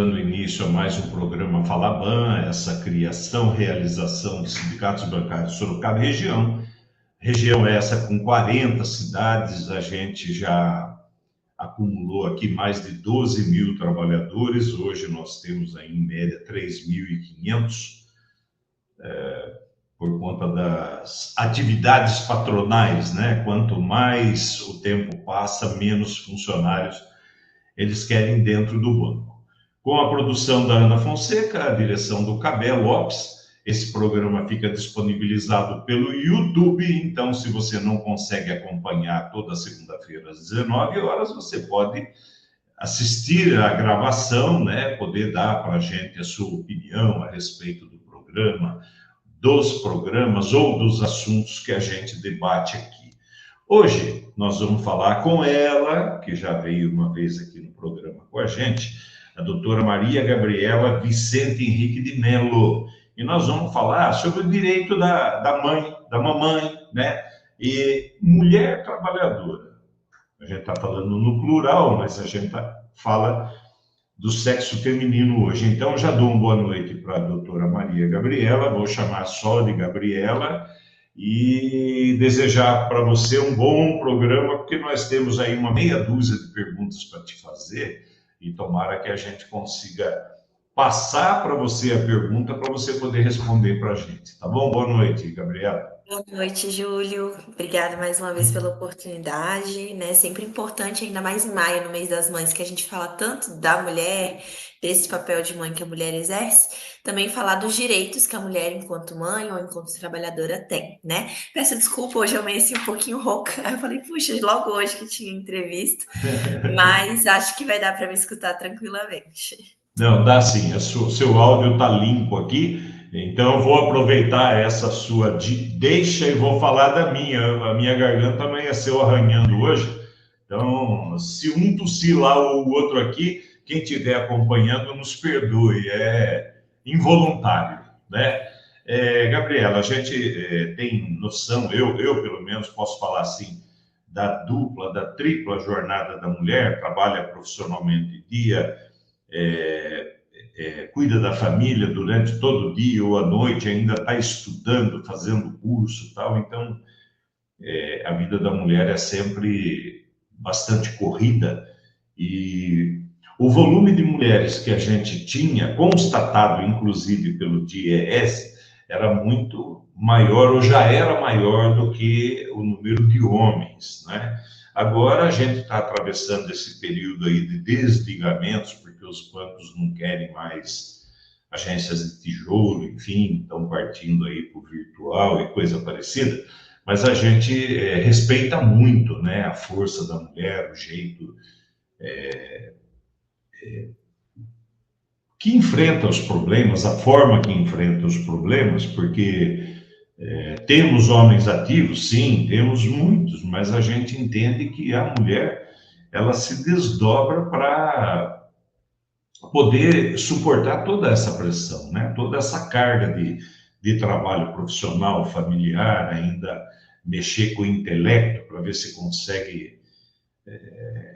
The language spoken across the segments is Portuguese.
dando início a mais um programa Falaban, essa criação, realização de sindicatos bancários de Sorocaba e região. Região essa com 40 cidades, a gente já acumulou aqui mais de 12 mil trabalhadores, hoje nós temos aí, em média 3.500, por conta das atividades patronais, né? Quanto mais o tempo passa, menos funcionários eles querem dentro do banco. Com a produção da Ana Fonseca, a direção do Cabé Lopes, esse programa fica disponibilizado pelo YouTube, então se você não consegue acompanhar toda segunda-feira às 19 horas, você pode assistir a gravação, né? Poder dar para a gente a sua opinião a respeito do programa, dos programas ou dos assuntos que a gente debate aqui. Hoje nós vamos falar com ela, que já veio uma vez aqui no programa com a gente, a doutora Maria Gabriela Vicente Henrique de Mello. E nós vamos falar sobre o direito da mãe, da mamãe, né? E mulher trabalhadora. A gente está falando no plural, mas a gente fala do sexo feminino hoje. Então, já dou uma boa noite para a doutora Maria Gabriela, vou chamar só de Gabriela, e desejar para você um bom programa, porque nós temos aí uma meia dúzia de perguntas para te fazer, e tomara que a gente consiga passar para você a pergunta, para você poder responder para a gente, tá bom? Boa noite, Gabriela. Boa noite, Júlio. Obrigada mais uma vez pela oportunidade, né? Sempre importante, ainda mais em maio, no mês das mães, que a gente fala tanto da mulher, desse papel de mãe que a mulher exerce, também falar dos direitos que a mulher, enquanto mãe ou enquanto trabalhadora, tem, né? Peço desculpa, hoje eu amanheci um pouquinho rouca. Eu falei, puxa, logo hoje que tinha entrevista, mas acho que vai dar para me escutar tranquilamente. Não, dá sim. Seu áudio está limpo aqui, então eu vou aproveitar essa sua deixa e vou falar da minha. A minha garganta amanheceu arranhando hoje, então se um tossir lá ou o outro aqui, quem estiver acompanhando nos perdoe, é involuntário, né? Gabriela, a gente tem noção, eu pelo menos posso falar assim, da dupla, da tripla jornada da mulher, trabalha profissionalmente dia, é, cuida da família durante todo o dia ou à noite, ainda está estudando, fazendo curso e tal. Então, a vida da mulher é sempre bastante corrida e o volume de mulheres que a gente tinha, constatado inclusive pelo DIEESE, era muito maior, ou já era maior do que o número de homens, né? Agora a gente está atravessando esse período aí de desligamentos, porque os bancos não querem mais agências de tijolo, enfim, estão partindo aí para o virtual e coisa parecida, mas a gente respeita muito, né, a força da mulher, o jeito que enfrenta os problemas, a forma que enfrenta os problemas, porque temos homens ativos, sim, temos muitos, mas a gente entende que a mulher ela se desdobra para poder suportar toda essa pressão, né? Toda essa carga de trabalho profissional, familiar, ainda mexer com o intelecto para ver se consegue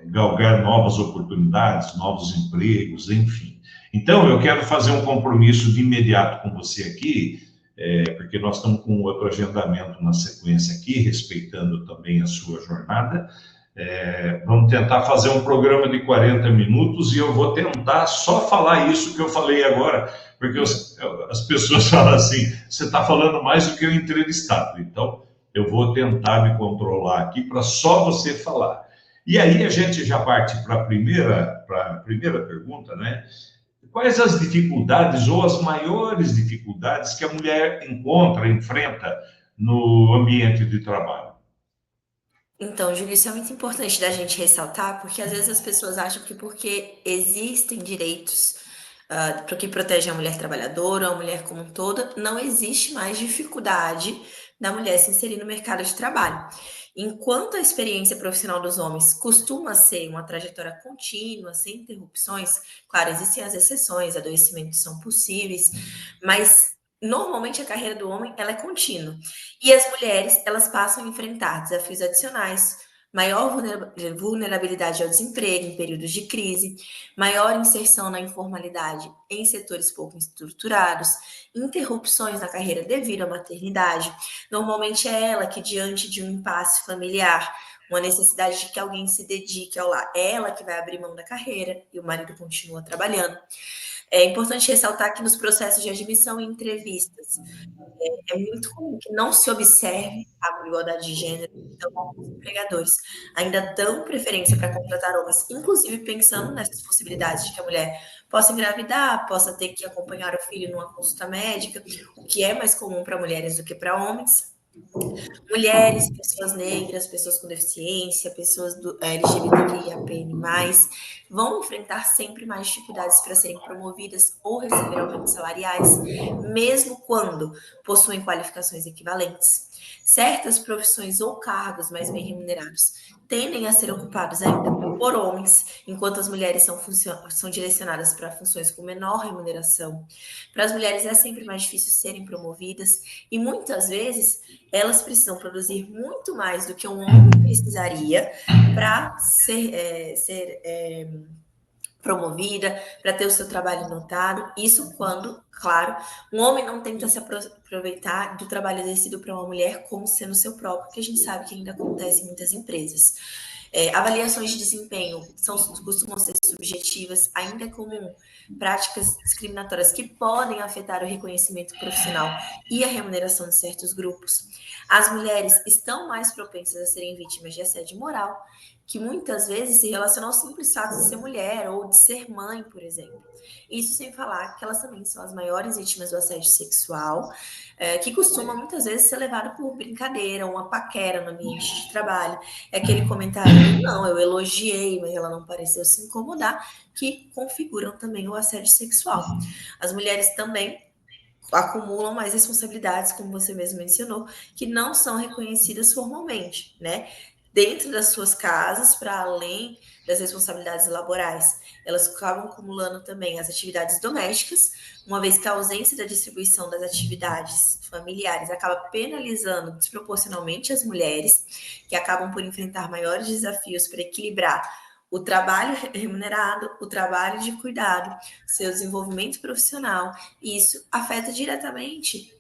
galgar novas oportunidades, novos empregos, enfim. Então, eu quero fazer um compromisso de imediato com você aqui, porque nós estamos com outro agendamento na sequência aqui, respeitando também a sua jornada. Vamos tentar fazer um programa de 40 minutos e eu vou tentar só falar isso que eu falei agora, porque as pessoas falam assim, você está falando mais do que o entrevistado, então eu vou tentar me controlar aqui para só você falar. E aí a gente já parte para a primeira pergunta, né? Quais as dificuldades ou as maiores dificuldades que a mulher encontra, enfrenta no ambiente de trabalho? Então, Júlio, isso é muito importante da gente ressaltar, porque às vezes as pessoas acham que porque existem direitos para que protegem a mulher trabalhadora, a mulher como um todo, não existe mais dificuldade da mulher se inserir no mercado de trabalho. Enquanto a experiência profissional dos homens costuma ser uma trajetória contínua, sem interrupções, claro, existem as exceções, adoecimentos são possíveis, mas normalmente a carreira do homem ela é contínua. E as mulheres, elas passam a enfrentar desafios adicionais, maior vulnerabilidade ao desemprego em períodos de crise, maior inserção na informalidade em setores pouco estruturados, interrupções na carreira devido à maternidade. Normalmente é ela que, diante de um impasse familiar, uma necessidade de que alguém se dedique ao lar, é ela que vai abrir mão da carreira e o marido continua trabalhando. É importante ressaltar que nos processos de admissão e entrevistas, é muito comum que não se observe a igualdade de gênero, então alguns empregadores ainda dão preferência para contratar homens, inclusive pensando nessas possibilidades de que a mulher possa engravidar, possa ter que acompanhar o filho numa consulta médica, o que é mais comum para mulheres do que para homens. Mulheres, pessoas negras, pessoas com deficiência, pessoas do LGBTQIAPN+, vão enfrentar sempre mais dificuldades para serem promovidas ou receber aumentos salariais, mesmo quando possuem qualificações equivalentes. Certas profissões ou cargos mais bem remunerados tendem a ser ocupados ainda por homens, enquanto as mulheres são direcionadas para funções com menor remuneração. Para as mulheres é sempre mais difícil serem promovidas e muitas vezes elas precisam produzir muito mais do que um homem precisaria para ser promovida, para ter o seu trabalho notado. Isso quando, claro, um homem não tenta se aproveitar do trabalho exercido para uma mulher como sendo seu próprio, que a gente sabe que ainda acontece em muitas empresas. Avaliações de desempenho costumam ser subjetivas, ainda é comum práticas discriminatórias que podem afetar o reconhecimento profissional e a remuneração de certos grupos. As mulheres estão mais propensas a serem vítimas de assédio moral, que muitas vezes se relacionam ao simples fato de ser mulher ou de ser mãe, por exemplo. Isso sem falar que elas também são as maiores vítimas do assédio sexual, que costuma muitas vezes ser levado por brincadeira, uma paquera no ambiente de trabalho. É aquele comentário, não, eu elogiei, mas ela não pareceu se incomodar, que configuram também o assédio sexual. As mulheres também acumulam mais responsabilidades, como você mesmo mencionou, que não são reconhecidas formalmente, né? Dentro das suas casas, para além das responsabilidades laborais, elas acabam acumulando também as atividades domésticas, uma vez que a ausência da distribuição das atividades familiares acaba penalizando desproporcionalmente as mulheres, que acabam por enfrentar maiores desafios para equilibrar o trabalho remunerado, o trabalho de cuidado, seu desenvolvimento profissional, e isso afeta diretamente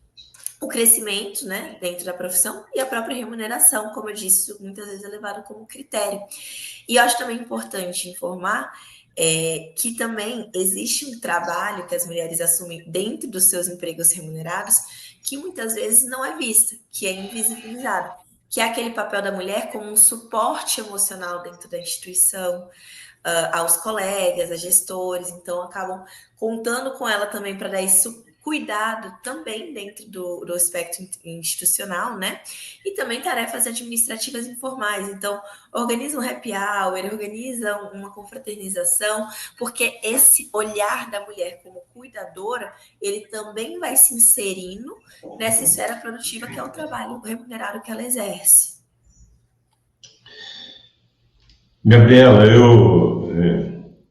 o crescimento, né, dentro da profissão e a própria remuneração, como eu disse, isso muitas vezes é levado como critério. E eu acho também importante informar que também existe um trabalho que as mulheres assumem dentro dos seus empregos remunerados que muitas vezes não é visto, que é invisibilizado, que é aquele papel da mulher como um suporte emocional dentro da instituição, aos colegas, a gestores, então acabam contando com ela também para dar isso cuidado também dentro do aspecto institucional, né? E também tarefas administrativas informais. Então, organiza um happy hour, organiza uma confraternização, porque esse olhar da mulher como cuidadora, ele também vai se inserindo nessa esfera produtiva que é o trabalho remunerado que ela exerce. Gabriela,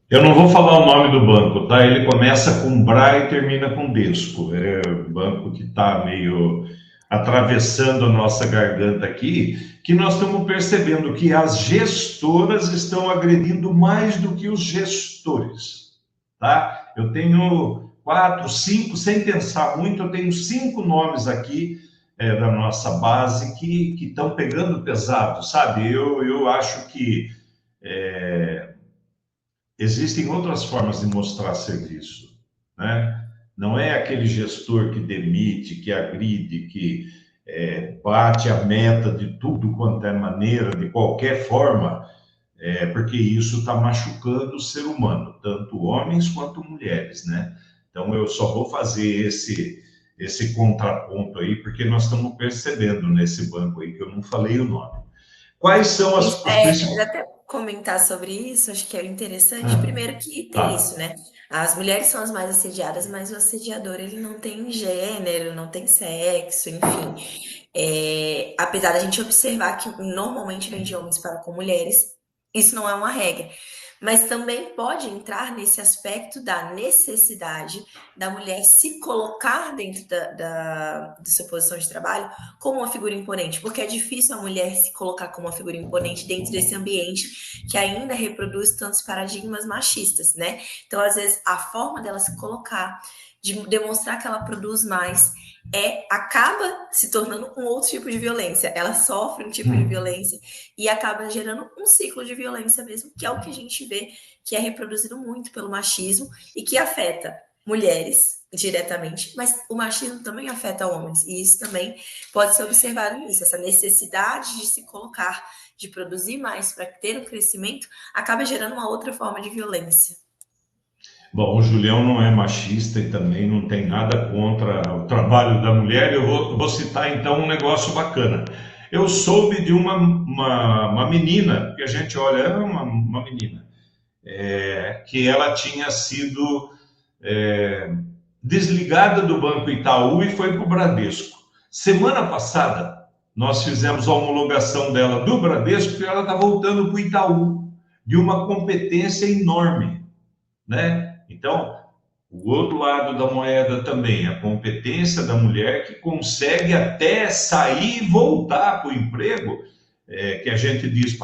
eu não vou falar o nome do banco, tá? Ele começa com Bra e termina com Desco. É o banco que está meio atravessando a nossa garganta aqui, que nós estamos percebendo que as gestoras estão agredindo mais do que os gestores, tá? Eu tenho 4, 5, sem pensar muito, eu tenho 5 nomes aqui da nossa base que estão pegando pesado, sabe? Eu acho que existem outras formas de mostrar serviço, né? Não é aquele gestor que demite, que agride, que bate a meta de tudo quanto é maneira, de qualquer forma, porque isso está machucando o ser humano, tanto homens quanto mulheres, né? Então eu só vou fazer esse contraponto aí, porque nós estamos percebendo nesse banco aí, que eu não falei o nome. Quais são as principais... Até comentar sobre isso, acho que é interessante. Primeiro que tem Tá. isso, né? As mulheres são as mais assediadas, mas o assediador ele não tem gênero, não tem sexo, enfim. Apesar da gente observar que normalmente vem de homens para com mulheres, isso não é uma regra. mas também pode entrar nesse aspecto da necessidade da mulher se colocar dentro da sua posição de trabalho como uma figura imponente, porque é difícil a mulher se colocar como uma figura imponente dentro desse ambiente que ainda reproduz tantos paradigmas machistas, né? Então, às vezes, a forma dela se colocar, de demonstrar que ela produz mais, acaba se tornando um outro tipo de violência. Ela sofre um tipo de violência e acaba gerando um ciclo de violência mesmo, que é o que a gente vê que é reproduzido muito pelo machismo e que afeta mulheres diretamente, mas o machismo também afeta homens, e isso também pode ser observado nisso, essa necessidade de se colocar, de produzir mais para ter um crescimento, acaba gerando uma outra forma de violência. Bom, o Julião não é machista e também não tem nada contra o trabalho da mulher. Eu vou citar então um negócio bacana. Eu soube de uma menina, que a gente olha, é uma menina, que ela tinha sido desligada do Banco Itaú e foi para o Bradesco. Semana passada, nós fizemos a homologação dela do Bradesco e ela está voltando para o Itaú, de uma competência enorme, né? Então, o outro lado da moeda também, a competência da mulher que consegue até sair e voltar para o emprego, que a gente diz,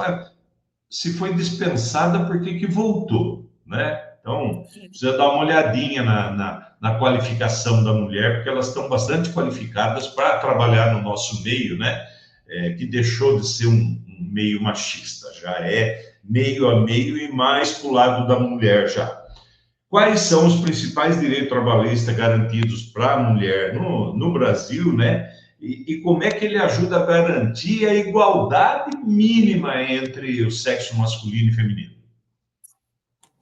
se foi dispensada, por que voltou, né? Então, precisa dar uma olhadinha na qualificação da mulher, porque elas estão bastante qualificadas para trabalhar no nosso meio, né? Que deixou de ser um meio machista, já é meio a meio e mais para o lado da mulher já. Quais são os principais direitos trabalhistas garantidos para a mulher no Brasil, né? E como é que ele ajuda a garantir a igualdade mínima entre o sexo masculino e feminino?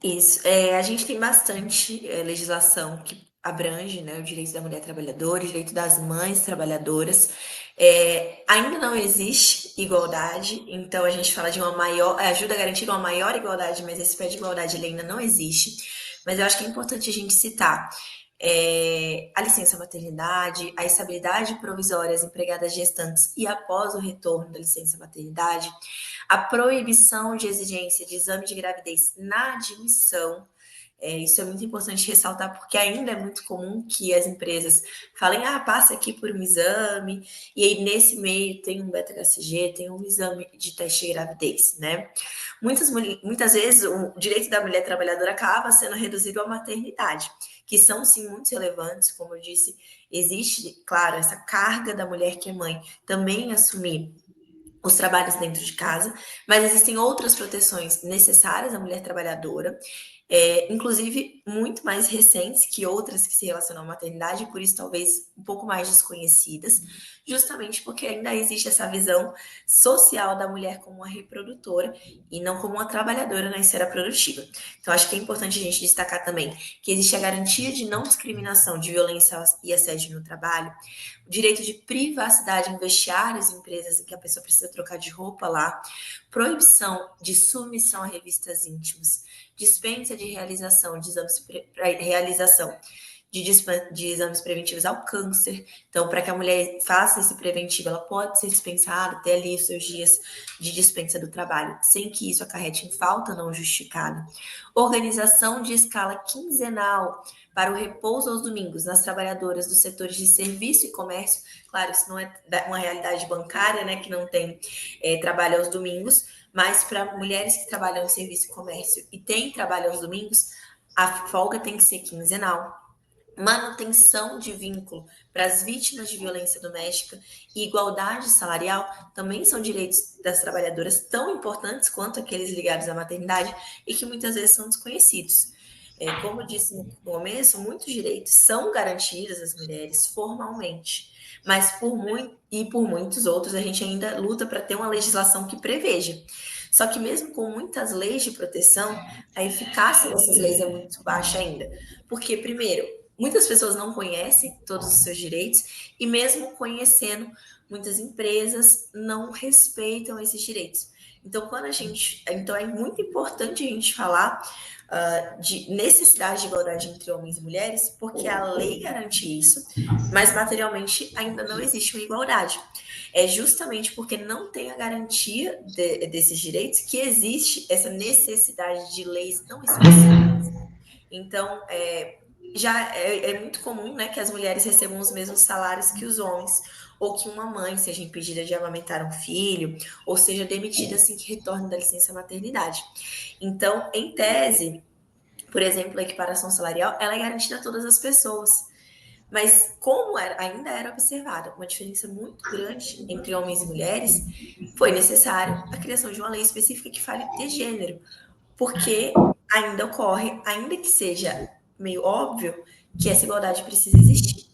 Isso. A gente tem bastante legislação que abrange, né, o direito da mulher trabalhadora, o direito das mães trabalhadoras. Ainda não existe igualdade, então a gente fala de uma maior, ajuda a garantir uma maior igualdade, mas esse pé de igualdade ele ainda não existe. Mas eu acho que é importante a gente citar a licença maternidade, a estabilidade provisória às empregadas gestantes e após o retorno da licença maternidade, a proibição de exigência de exame de gravidez na admissão. Isso é muito importante ressaltar, porque ainda é muito comum que as empresas falem, passe aqui por um exame, e aí nesse meio tem um beta-HCG, tem um exame de teste de gravidez, né? Muitas vezes o direito da mulher trabalhadora acaba sendo reduzido à maternidade, que são sim muito relevantes, como eu disse, existe, claro, essa carga da mulher que é mãe também assumir os trabalhos dentro de casa, mas existem outras proteções necessárias à mulher trabalhadora, inclusive muito mais recentes que outras que se relacionam à maternidade, por isso talvez um pouco mais desconhecidas, justamente porque ainda existe essa visão social da mulher como uma reprodutora e não como uma trabalhadora na esfera produtiva. Então, acho que é importante a gente destacar também que existe a garantia de não discriminação, de violência e assédio no trabalho, o direito de privacidade em vestiários e empresas em que a pessoa precisa trocar de roupa lá, proibição de submissão a revistas íntimas, dispensa de realização de exames preventivos ao câncer. Então, para que a mulher faça esse preventivo, ela pode ser dispensada, ter ali os seus dias de dispensa do trabalho, sem que isso acarrete em falta não justificada. Organização de escala quinzenal para o repouso aos domingos nas trabalhadoras dos setores de serviço e comércio. Claro, isso não é uma realidade bancária, né, que não tem trabalho aos domingos, mas para mulheres que trabalham em serviço e comércio e têm trabalho aos domingos, a folga tem que ser quinzenal. Manutenção de vínculo para as vítimas de violência doméstica e igualdade salarial também são direitos das trabalhadoras tão importantes quanto aqueles ligados à maternidade e que muitas vezes são desconhecidos. Como eu disse no começo, muitos direitos são garantidos às mulheres formalmente, mas por muitos outros a gente ainda luta para ter uma legislação que preveja. Só que mesmo com muitas leis de proteção, a eficácia dessas leis é muito baixa ainda. Porque, primeiro, muitas pessoas não conhecem todos os seus direitos e mesmo conhecendo, muitas empresas não respeitam esses direitos. Então, então é muito importante a gente falar de necessidade de igualdade entre homens e mulheres, porque a lei garante isso, mas materialmente ainda não existe uma igualdade. É justamente porque não tem a garantia desses direitos que existe essa necessidade de leis tão específicas. Então, já é muito comum, né, que as mulheres recebam os mesmos salários que os homens, ou que uma mãe seja impedida de amamentar um filho, ou seja demitida assim que retorne da licença maternidade. Então, em tese, por exemplo, a equiparação salarial, ela é garantida a todas as pessoas. Mas como ainda era observada uma diferença muito grande entre homens e mulheres, foi necessário a criação de uma lei específica que fale de gênero, porque ainda ocorre, ainda que seja meio óbvio, que essa igualdade precisa existir.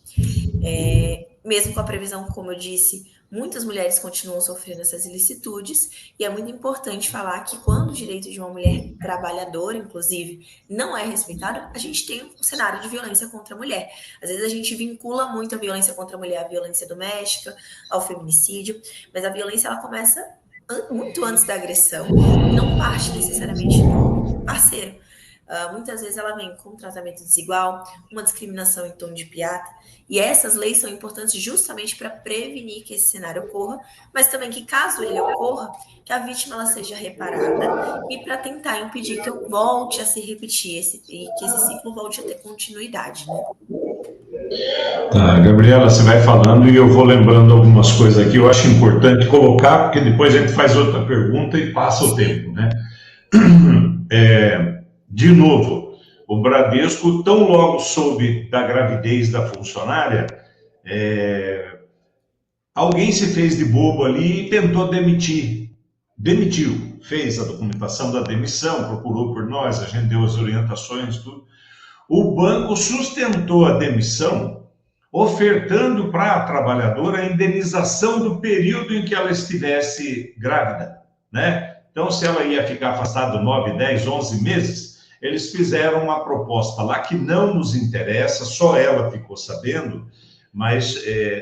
Mesmo com a previsão, como eu disse, muitas mulheres continuam sofrendo essas ilicitudes, e é muito importante falar que quando o direito de uma mulher trabalhadora, inclusive, não é respeitado, a gente tem um cenário de violência contra a mulher. Às vezes a gente vincula muito a violência contra a mulher à violência doméstica, ao feminicídio, mas a violência ela começa muito antes da agressão e não parte necessariamente do parceiro. Muitas vezes ela vem com um tratamento desigual, uma discriminação em tom de piada, e essas leis são importantes justamente para prevenir que esse cenário ocorra, mas também que caso ele ocorra, que a vítima ela seja reparada e para tentar impedir que volte a se repetir e que esse ciclo volte a ter continuidade, né? Tá, Gabriela, você vai falando e eu vou lembrando algumas coisas aqui. Eu acho importante colocar, porque depois a gente faz outra pergunta e passa o tempo, né? De novo, o Bradesco, tão logo soube da gravidez da funcionária, alguém se fez de bobo ali e tentou demitir. Demitiu, fez a documentação da demissão, procurou por nós, a gente deu as orientações, tudo. O banco sustentou a demissão, ofertando para a trabalhadora a indenização do período em que ela estivesse grávida, né? Então, se ela ia ficar afastada 9, 10, 11 meses, eles fizeram uma proposta lá que não nos interessa, só ela ficou sabendo, mas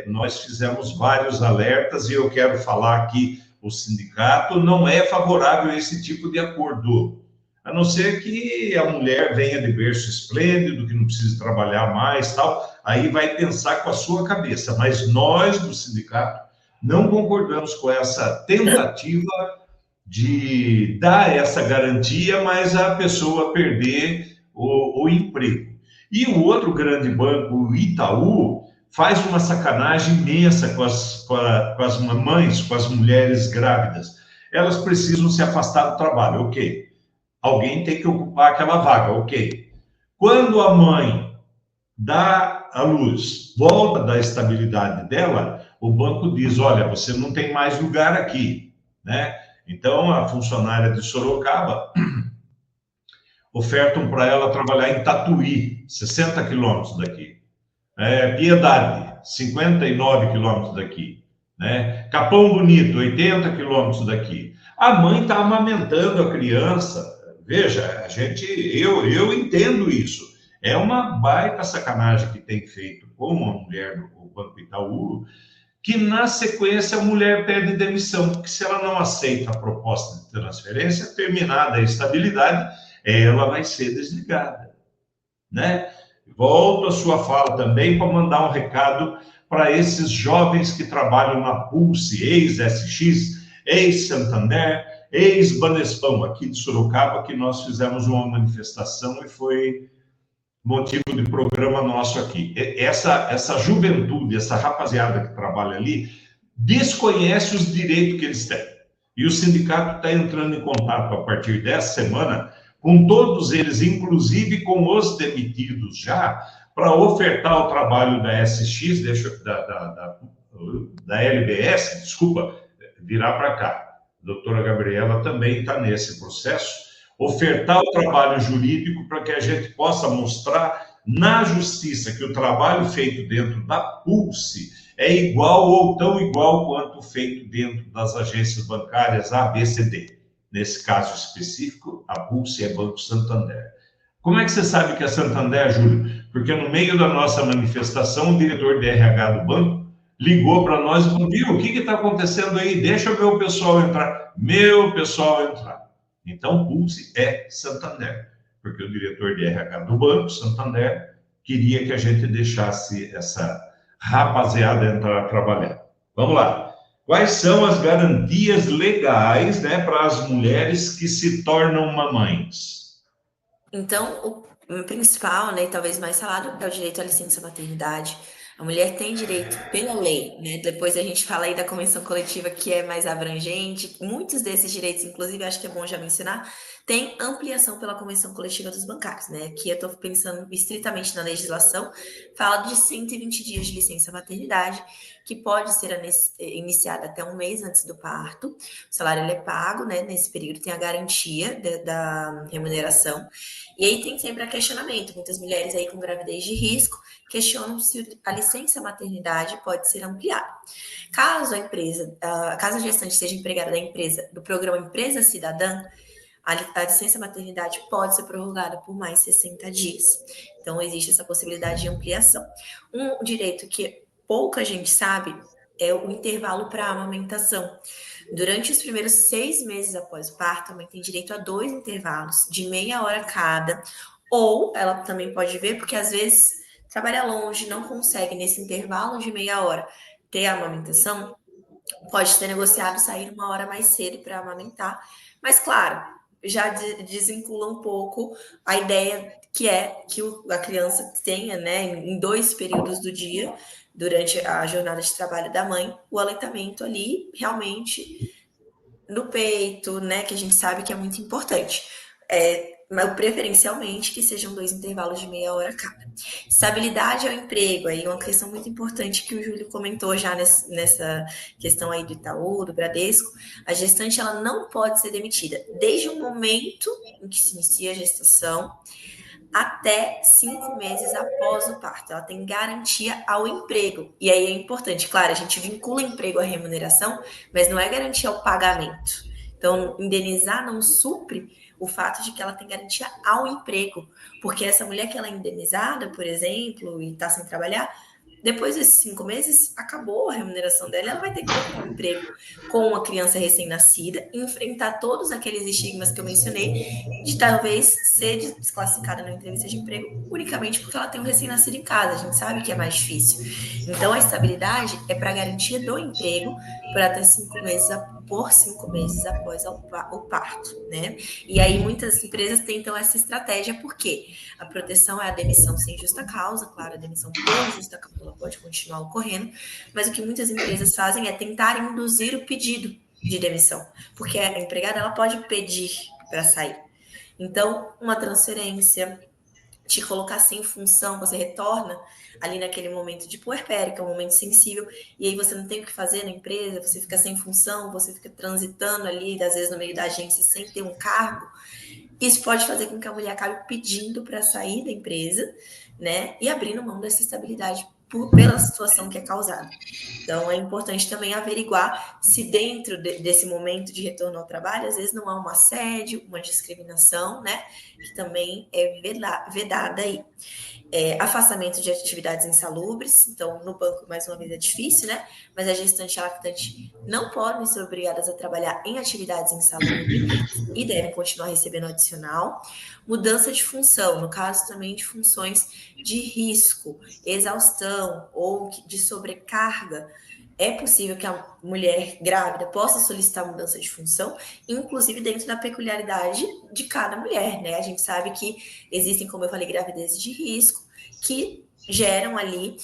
nós fizemos vários alertas e eu quero falar que o sindicato não é favorável a esse tipo de acordo, a não ser que a mulher venha de berço esplêndido, que não precise trabalhar mais, tal, aí vai pensar com a sua cabeça, mas nós do sindicato não concordamos com essa tentativa de dar essa garantia, mas a pessoa perder o emprego. E o outro grande banco, o Itaú, faz uma sacanagem imensa com as mamães, com as mulheres grávidas. Elas precisam se afastar do trabalho, ok. Alguém tem que ocupar aquela vaga, ok. Quando a mãe dá à luz, volta da estabilidade dela, o banco diz, olha, você não tem mais lugar aqui, né? Então, a funcionária de Sorocaba ofertam para ela trabalhar em Tatuí, 60 quilômetros daqui. Piedade, 59 quilômetros daqui. Né? Capão Bonito, 80 quilômetros daqui. A mãe está amamentando a criança. Veja, eu entendo isso. É uma baita sacanagem que tem feito com a mulher do Banco Itaú, que na sequência a mulher pede demissão, porque se ela não aceita a proposta de transferência, terminada a estabilidade, ela vai ser desligada, né? Volto à sua fala também para mandar um recado para esses jovens que trabalham na Pulse, ex-SX, ex-Santander, ex-Banespão, aqui de Sorocaba, que nós fizemos uma manifestação e foi motivo de programa nosso aqui. Essa juventude, essa rapaziada que trabalha ali, desconhece os direitos que eles têm. E o sindicato está entrando em contato a partir dessa semana com todos eles, inclusive com os demitidos já, para ofertar o trabalho da SX, da LBS, desculpa, virar para cá. A doutora Gabriela também está nesse processo, ofertar o trabalho jurídico para que a gente possa mostrar na justiça que o trabalho feito dentro da Pulse é igual ou tão igual quanto feito dentro das agências bancárias A, B, C, D. Nesse caso específico, a Pulse é Banco Santander. Como é que você sabe que é Santander, Júlio? Porque no meio da nossa manifestação, o diretor de RH do banco ligou para nós e falou, viu, o que está acontecendo aí? Deixa o meu pessoal entrar. Meu pessoal entrar. Então, Pulse é Santander. porque o diretor de RH do Banco Santander queria que a gente deixasse essa rapaziada entrar a trabalhar. Vamos lá. Quais são as garantias legais, né, para as mulheres que se tornam mamães? Então, o principal, né, e talvez mais falado, é o direito à licença maternidade. A mulher tem direito pela lei, né? Depois a gente fala aí da convenção coletiva, que é mais abrangente. Muitos desses direitos, inclusive, acho que é bom já mencionar, tem ampliação pela convenção coletiva dos bancários, né? Aqui eu estou pensando estritamente na legislação, fala de 120 dias de licença maternidade, que pode ser iniciada até um mês antes do parto. O salário ele é pago, né? Nesse período tem a garantia da remuneração. E aí tem sempre a questionamento. Muitas mulheres aí com gravidez de risco questionam se a licença maternidade pode ser ampliada. Caso a gestante seja empregada da empresa, do programa Empresa Cidadã, a licença maternidade pode ser prorrogada por mais 60 dias. Então, existe essa possibilidade de ampliação. Um direito que pouca gente sabe é o intervalo para a amamentação. Durante os primeiros 6 meses após o parto, a mãe tem direito a 2 intervalos de meia hora cada, ou ela também pode ver, porque às vezes trabalha longe, não consegue nesse intervalo de meia hora ter a amamentação, pode ser negociado sair 1 hora mais cedo para amamentar, mas claro, já desvincula um pouco a ideia que é que a criança tenha, né, em 2 períodos do dia, durante a jornada de trabalho da mãe, o aleitamento ali realmente no peito, né, que a gente sabe que é muito importante. Mas preferencialmente que sejam 2 intervalos de meia hora cada. Estabilidade ao emprego, aí uma questão muito importante que o Júlio comentou já nessa questão aí do Itaú, do Bradesco. A gestante ela não pode ser demitida desde o momento em que se inicia a gestação até 5 meses após o parto. Ela tem garantia ao emprego. E aí é importante, claro, a gente vincula emprego à remuneração, mas não é garantia ao pagamento. Então, indenizar não supre o fato de que ela tem garantia ao emprego. Porque essa mulher que ela é indenizada, por exemplo, e está sem trabalhar, depois desses 5 meses, acabou a remuneração dela, ela vai ter que procurar um emprego com uma criança recém-nascida, enfrentar todos aqueles estigmas que eu mencionei, de talvez ser desclassificada na entrevista de emprego unicamente porque ela tem um recém-nascido em casa. A gente sabe que é mais difícil. Então, a estabilidade é para a garantia do emprego por até 5 meses após o parto, né? E aí muitas empresas tentam essa estratégia porque a proteção é a demissão sem justa causa, claro, a demissão por justa causa ela pode continuar ocorrendo, mas o que muitas empresas fazem é tentar induzir o pedido de demissão, porque a empregada ela pode pedir para sair. Então, uma transferência, te colocar sem função, você retorna ali naquele momento de puerpério, que é um momento sensível, e aí você não tem o que fazer na empresa, você fica sem função, você fica transitando ali, às vezes no meio da agência, sem ter um cargo. Isso pode fazer com que a mulher acabe pedindo para sair da empresa, né, e abrindo mão dessa estabilidade pela situação que é causada. Então, é importante também averiguar se dentro desse momento de retorno ao trabalho, às vezes não há um assédio, uma discriminação, né, que também é vedada aí. Afastamento de atividades insalubres, então no banco mais uma vez é difícil, né? Mas a gestante e a lactante não podem ser obrigadas a trabalhar em atividades insalubres e devem continuar recebendo adicional. Mudança de função, no caso também de funções de risco, exaustão ou de sobrecarga, é possível que a mulher grávida possa solicitar mudança de função, inclusive dentro da peculiaridade de cada mulher, né? A gente sabe que existem, como eu falei, gravidezes de risco que geram ali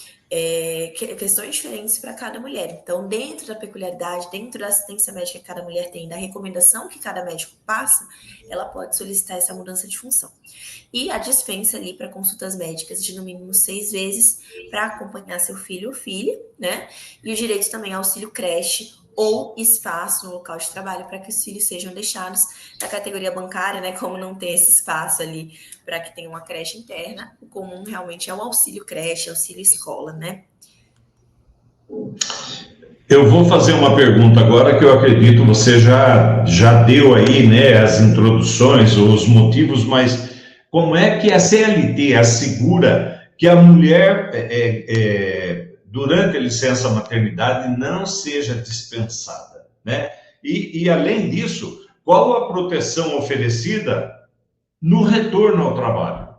questões diferentes para cada mulher. Então, dentro da peculiaridade, dentro da assistência médica que cada mulher tem, da recomendação que cada médico passa, ela pode solicitar essa mudança de função. E a dispensa ali para consultas médicas de no mínimo 6 vezes para acompanhar seu filho ou filha, né? E o direito também ao auxílio creche ou espaço no local de trabalho para que os filhos sejam deixados na categoria bancária, né? Como não tem esse espaço ali para que tenha uma creche interna, o comum realmente é o auxílio creche, auxílio escola, né? Eu vou fazer uma pergunta agora que eu acredito você já deu aí, né, as introduções, os motivos, mas como é que a CLT assegura que a mulher, durante a licença maternidade, não seja dispensada, né? E além disso, qual a proteção oferecida no retorno ao trabalho.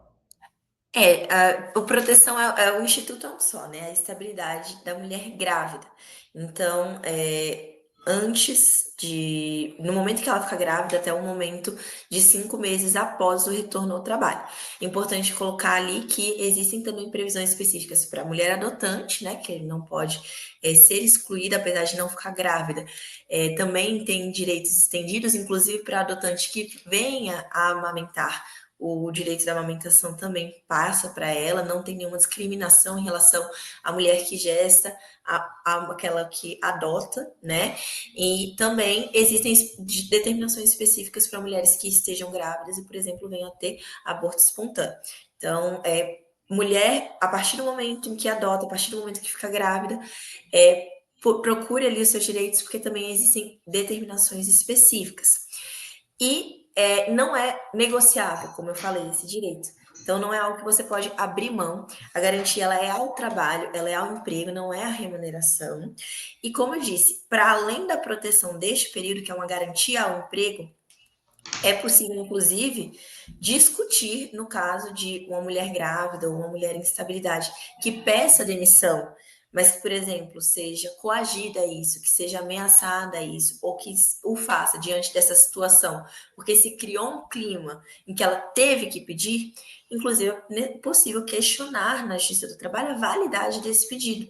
O proteção o instituto é um só, né? A estabilidade da mulher grávida. Então, no momento que ela fica grávida, até o momento de 5 meses após o retorno ao trabalho. Importante colocar ali que existem também previsões específicas para a mulher adotante, né? Que não pode ser excluída, apesar de não ficar grávida. Também tem direitos estendidos, inclusive para adotante que venha a amamentar. O direito da amamentação também passa para ela, não tem nenhuma discriminação em relação à mulher que gesta, aquela que adota, né? E também existem determinações específicas para mulheres que estejam grávidas e, por exemplo, venham a ter aborto espontâneo. Então, mulher, a partir do momento em que adota, a partir do momento que fica grávida, procure ali os seus direitos, porque também existem determinações específicas. E não é negociável, como eu falei, esse direito. Então, não é algo que você pode abrir mão. A garantia ela é ao trabalho, ela é ao emprego, não é à remuneração. E como eu disse, para além da proteção deste período, que é uma garantia ao emprego, é possível, inclusive, discutir no caso de uma mulher grávida ou uma mulher em instabilidade que peça demissão, mas que, por exemplo, seja coagida a isso, que seja ameaçada a isso, ou que o faça diante dessa situação, porque se criou um clima em que ela teve que pedir, inclusive é possível questionar na Justiça do Trabalho a validade desse pedido.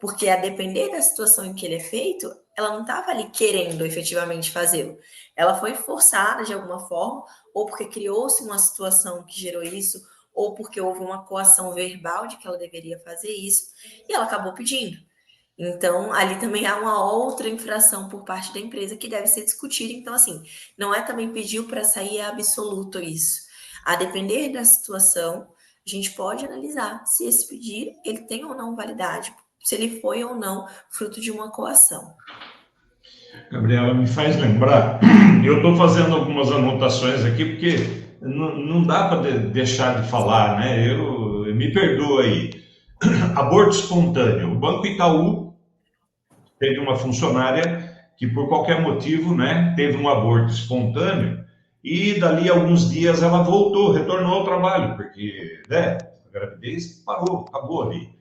Porque a depender da situação em que ele é feito, ela não estava ali querendo efetivamente fazê-lo. Ela foi forçada de alguma forma, ou porque criou-se uma situação que gerou isso, ou porque houve uma coação verbal de que ela deveria fazer isso, e ela acabou pedindo. Então, ali também há uma outra infração por parte da empresa que deve ser discutida. Então, assim, não é também pediu para sair absoluto isso. A depender da situação, a gente pode analisar se esse pedido ele tem ou não validade, se ele foi ou não fruto de uma coação. Gabriela, me faz lembrar, eu estou fazendo algumas anotações aqui, porque não dá para deixar de falar, né? Me perdoa aí. Aborto espontâneo. O Banco Itaú teve uma funcionária que, por qualquer motivo, né, teve um aborto espontâneo e, dali a alguns dias, ela voltou, retornou ao trabalho, porque né, a gravidez parou, acabou ali.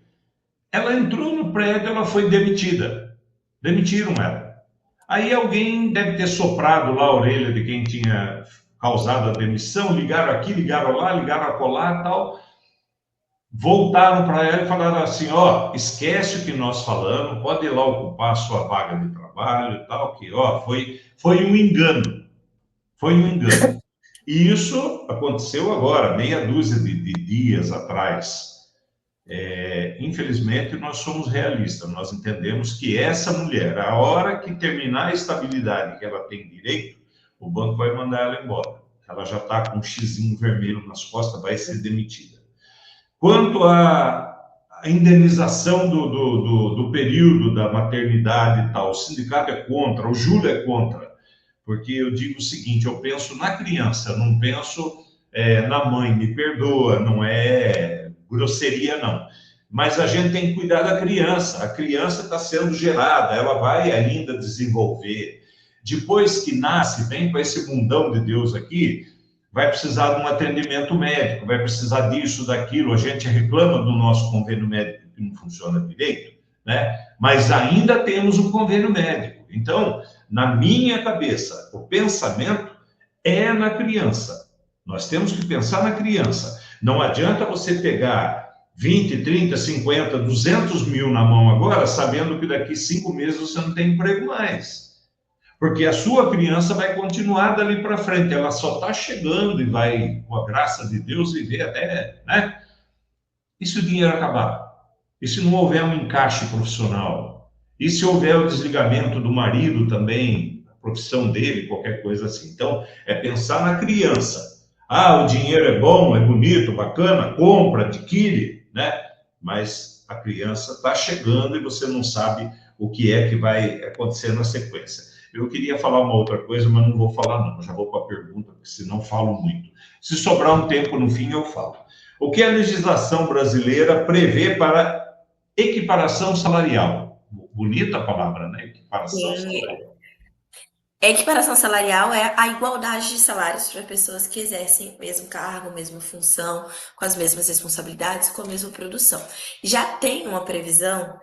Ela entrou no prédio, ela foi demitida. Demitiram ela. Aí alguém deve ter soprado lá a orelha de quem tinha causado a demissão, ligaram aqui, ligaram lá, ligaram acolá e tal. Voltaram para ela e falaram assim, ó, esquece o que nós falamos, pode ir lá ocupar a sua vaga de trabalho e tal, que ó, foi um engano. Foi um engano. E isso aconteceu agora, meia dúzia de dias atrás. Infelizmente, nós somos realistas, nós entendemos que essa mulher, a hora que terminar a estabilidade que ela tem direito, o banco vai mandar ela embora. Ela já está com um xizinho vermelho nas costas, vai ser demitida. Quanto à indenização do período da maternidade e tal, o sindicato é contra, o Júlio é contra, porque eu digo o seguinte, eu penso na criança, eu não penso na mãe, me perdoa, não é grosseria não, mas a gente tem que cuidar da criança, a criança está sendo gerada, ela vai ainda desenvolver, depois que nasce, vem para esse mundão de Deus aqui, vai precisar de um atendimento médico, vai precisar disso, daquilo, a gente reclama do nosso convênio médico que não funciona direito, né? Mas ainda temos um convênio médico. Então, na minha cabeça, o pensamento é na criança. Nós temos que pensar na criança. Não adianta você pegar 20, 30, 50, 200 mil na mão agora, sabendo que daqui 5 meses você não tem emprego mais. Porque a sua criança vai continuar dali para frente, ela só está chegando e vai, com a graça de Deus, viver até, né? E se o dinheiro acabar? E se não houver um encaixe profissional? E se houver o desligamento do marido também, a profissão dele, qualquer coisa assim? Então, é pensar na criança. Ah, o dinheiro é bom, é bonito, bacana, compra, adquire, né? Mas a criança está chegando e você não sabe o que é que vai acontecer na sequência. Eu queria falar uma outra coisa, mas não vou falar não. Já vou para a pergunta, porque senão falo muito. Se sobrar um tempo no fim, eu falo. O que a legislação brasileira prevê para equiparação salarial? Bonita a palavra, né? Equiparação Sim, salarial. A equiparação salarial é a igualdade de salários para pessoas que exercem o mesmo cargo, a mesma função, com as mesmas responsabilidades, com a mesma produção. Já tem uma previsão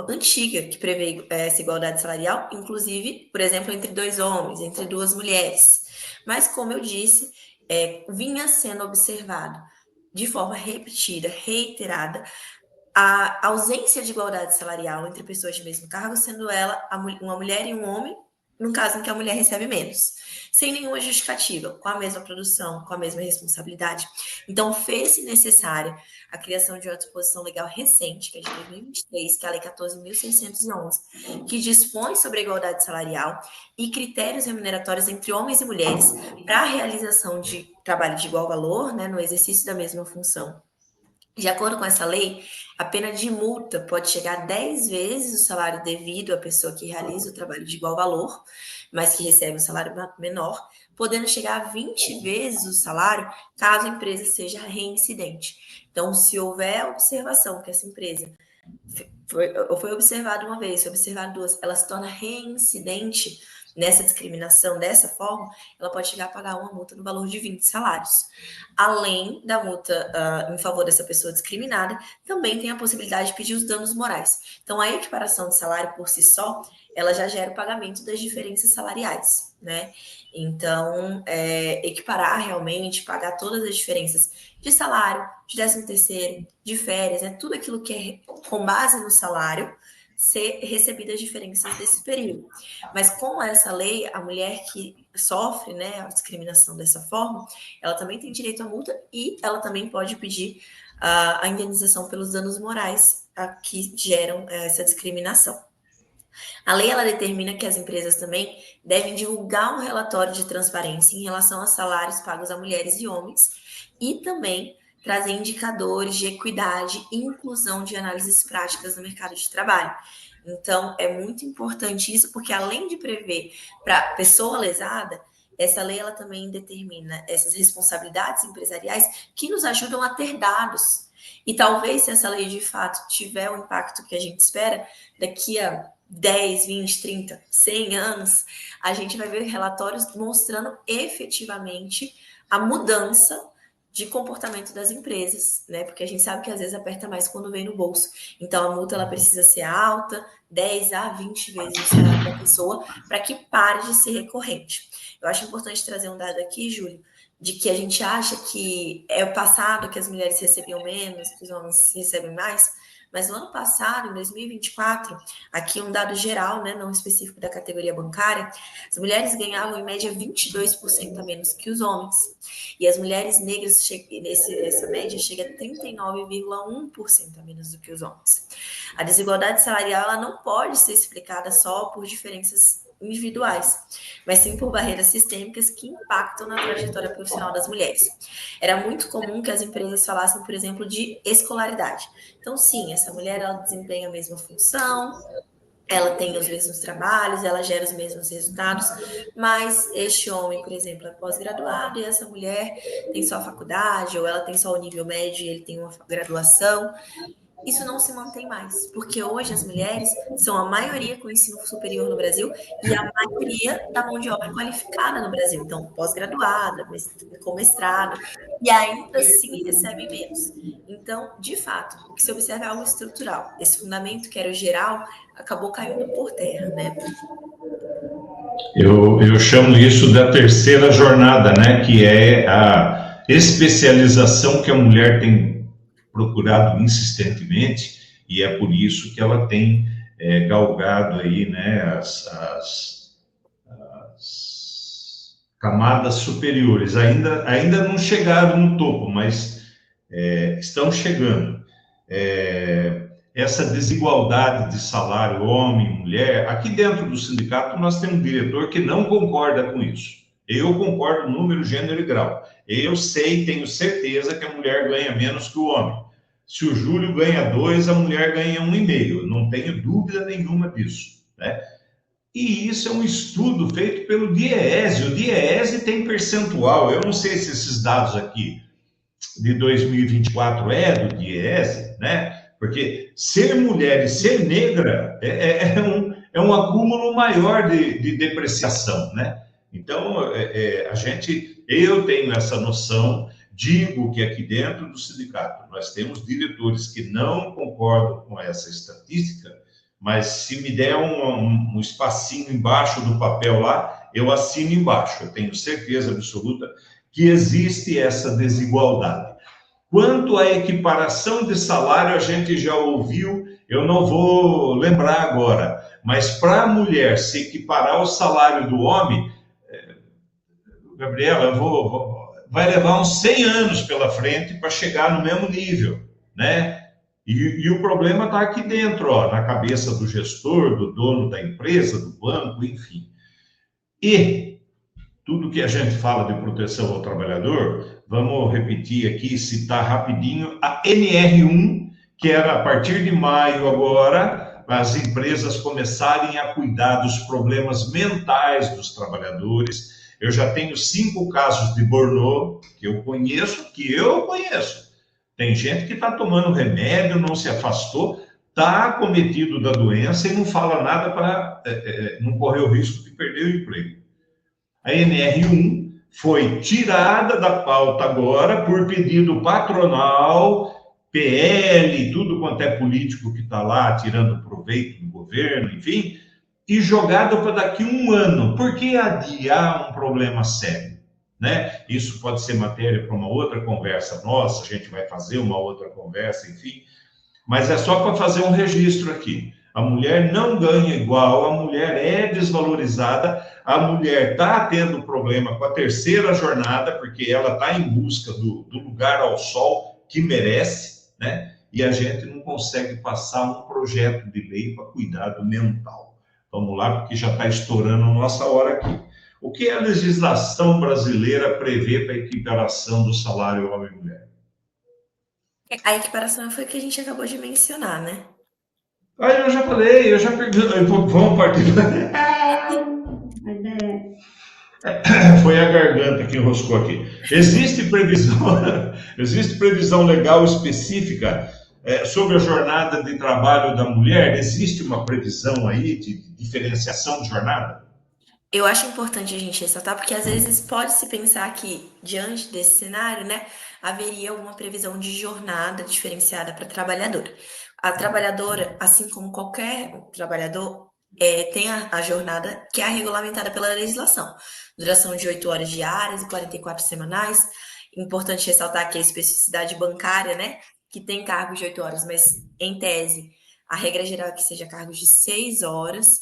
antiga que prevê essa igualdade salarial, inclusive, por exemplo, entre dois homens, entre duas mulheres. Mas, como eu disse, vinha sendo observado de forma repetida, reiterada, a ausência de igualdade salarial entre pessoas de mesmo cargo, sendo ela uma mulher e um homem, no caso em que a mulher recebe menos, sem nenhuma justificativa, com a mesma produção, com a mesma responsabilidade. Então, fez-se necessária a criação de uma disposição legal recente, que é de 2023, que é a Lei 14.611, que dispõe sobre a igualdade salarial e critérios remuneratórios entre homens e mulheres para a realização de trabalho de igual valor, né, no exercício da mesma função. De acordo com essa lei, a pena de multa pode chegar a 10 vezes o salário devido à pessoa que realiza o trabalho de igual valor, mas que recebe um salário menor, podendo chegar a 20 vezes o salário caso a empresa seja reincidente. Então, se houver observação que essa empresa foi observada uma vez, foi observada duas, ela se torna reincidente nessa discriminação dessa forma, ela pode chegar a pagar uma multa no valor de 20 salários. Além da multa em favor dessa pessoa discriminada, também tem a possibilidade de pedir os danos morais. Então, a equiparação de salário por si só, ela já gera o pagamento das diferenças salariais, né? Então, equiparar realmente, pagar todas as diferenças de salário, de 13º, de férias, né? Tudo aquilo que é com base no salário, ser recebidas as diferenças desse período. Mas com essa lei, a mulher que sofre, né, a discriminação dessa forma, ela também tem direito à multa e ela também pode pedir a indenização pelos danos morais que geram essa discriminação. A lei ela determina que as empresas também devem divulgar um relatório de transparência em relação aos salários pagos a mulheres e homens e também trazer indicadores de equidade e inclusão de análises práticas no mercado de trabalho. Então, é muito importante isso, porque além de prever para a pessoa lesada, essa lei ela também determina essas responsabilidades empresariais que nos ajudam a ter dados. E talvez se essa lei de fato tiver o impacto que a gente espera, daqui a 10, 20, 30, 100 anos, a gente vai ver relatórios mostrando efetivamente a mudança de comportamento das empresas, né? Porque a gente sabe que às vezes aperta mais quando vem no bolso. Então a multa ela precisa ser alta, 10 a 20 vezes o salário da pessoa, para que pare de ser recorrente. Eu acho importante trazer um dado aqui, Júlio, de que a gente acha que é o passado que as mulheres recebiam menos, que os homens recebem mais, mas no ano passado, em 2024, aqui um dado geral, né, não específico da categoria bancária, as mulheres ganhavam em média 22% a menos que os homens. E as mulheres negras, essa média chega a 39,1% a menos do que os homens. A desigualdade salarial ela não pode ser explicada só por diferenças individuais, mas sim por barreiras sistêmicas que impactam na trajetória profissional das mulheres. Era muito comum que as empresas falassem, por exemplo, de escolaridade. Então, sim, essa mulher ela desempenha a mesma função, ela tem os mesmos trabalhos, ela gera os mesmos resultados, mas este homem, por exemplo, é pós-graduado e essa mulher tem só a faculdade, ou ela tem só o nível médio e ele tem uma graduação. Isso não se mantém mais, porque hoje as mulheres são a maioria com ensino superior no Brasil e a maioria da mão de obra qualificada no Brasil. Então, pós-graduada, com mestrado, e ainda assim recebem menos. Então, de fato, o que se observa é algo estrutural. Esse fundamento, que era o geral, acabou caindo por terra, né? Eu chamo isso da terceira jornada, né? Que é a especialização que a mulher tem procurado insistentemente, e é por isso que ela tem galgado aí, né, as camadas superiores. Ainda não chegaram no topo, mas estão chegando. Essa desigualdade de salário homem, mulher, aqui dentro do sindicato nós temos um diretor que não concorda com isso. Eu concordo número, gênero e grau. Eu sei, tenho certeza que a mulher ganha menos que o homem. Se o Júlio ganha 2, a mulher ganha 1,5. Não tenho dúvida nenhuma disso, né? E isso é um estudo feito pelo DIEESE. O DIEESE tem percentual. Eu não sei se esses dados aqui de 2024 é do DIEESE, né? Porque ser mulher e ser negra é um acúmulo maior de depreciação, né? Então, eu tenho essa noção, digo que aqui dentro do sindicato nós temos diretores que não concordam com essa estatística, mas se me der um espacinho embaixo do papel lá, eu assino embaixo. Eu tenho certeza absoluta que existe essa desigualdade. Quanto à equiparação de salário, a gente já ouviu, eu não vou lembrar agora, mas para a mulher se equiparar ao salário do homem, Gabriela, vai levar uns 100 anos pela frente para chegar no mesmo nível, né? E o problema está aqui dentro, ó, na cabeça do gestor, do dono da empresa, do banco, enfim. E tudo que a gente fala de proteção ao trabalhador, vamos repetir aqui, citar rapidinho a NR1, que era a partir de maio agora, as empresas começarem a cuidar dos problemas mentais dos trabalhadores. Eu já tenho 5 casos de burnout que eu conheço. Tem gente que está tomando remédio, não se afastou, está acometido da doença e não fala nada para não correr o risco de perder o emprego. A NR1 foi tirada da pauta agora por pedido patronal, PL, tudo quanto é político que está lá tirando proveito do governo, enfim, e jogada para daqui a um ano. Por que adiar um problema sério? Né? Isso pode ser matéria para uma outra conversa nossa, a gente vai fazer uma outra conversa, enfim, mas é só para fazer um registro aqui. A mulher não ganha igual, a mulher é desvalorizada, a mulher está tendo problema com a terceira jornada, porque ela está em busca do lugar ao sol que merece, né? E a gente não consegue passar um projeto de lei para cuidar do mental. Vamos lá, porque já está estourando a nossa hora aqui. O que a legislação brasileira prevê para a equiparação do salário homem e mulher? A equiparação foi o que a gente acabou de mencionar, né? Ah, eu já falei, eu já perguntei. Vamos partir. Foi a garganta que enroscou aqui. Existe previsão legal específica sobre a jornada de trabalho da mulher? Existe uma previsão aí de diferenciação de jornada? Eu acho importante a gente ressaltar, porque às vezes pode-se pensar que, diante desse cenário, né, haveria uma previsão de jornada diferenciada para a trabalhadora. A trabalhadora, assim como qualquer trabalhador, tem a jornada que é regulamentada pela legislação. Duração de 8 horas diárias e 44 semanais. Importante ressaltar que a especificidade bancária, né, que tem cargos de 8 horas, mas, em tese, a regra geral é que seja cargos de 6 horas.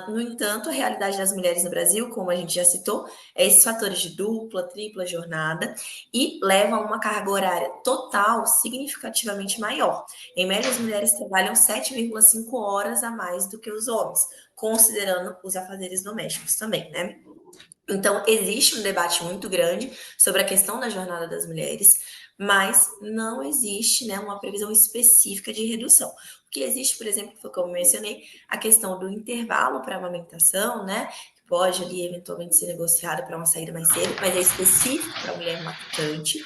No entanto, a realidade das mulheres no Brasil, como a gente já citou, é esses fatores de dupla, tripla jornada e levam a uma carga horária total significativamente maior. Em média, as mulheres trabalham 7,5 horas a mais do que os homens, considerando os afazeres domésticos também, né? Então, existe um debate muito grande sobre a questão da jornada das mulheres, mas não existe, né, uma previsão específica de redução. O que existe, por exemplo, foi como eu mencionei, a questão do intervalo para amamentação, né, que pode ali eventualmente ser negociado para uma saída mais cedo, mas é específico para a mulher lactante.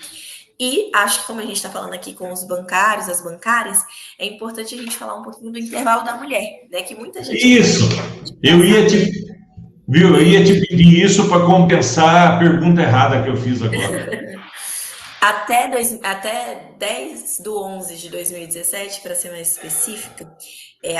E acho que, como a gente está falando aqui com os bancários, as bancárias, é importante a gente falar um pouquinho do intervalo da mulher, né, que muita gente... Isso! Eu ia te Viu? Eu ia te pedir isso para compensar a pergunta errada que eu fiz agora. Até 10/11 de 2017, para ser mais específica,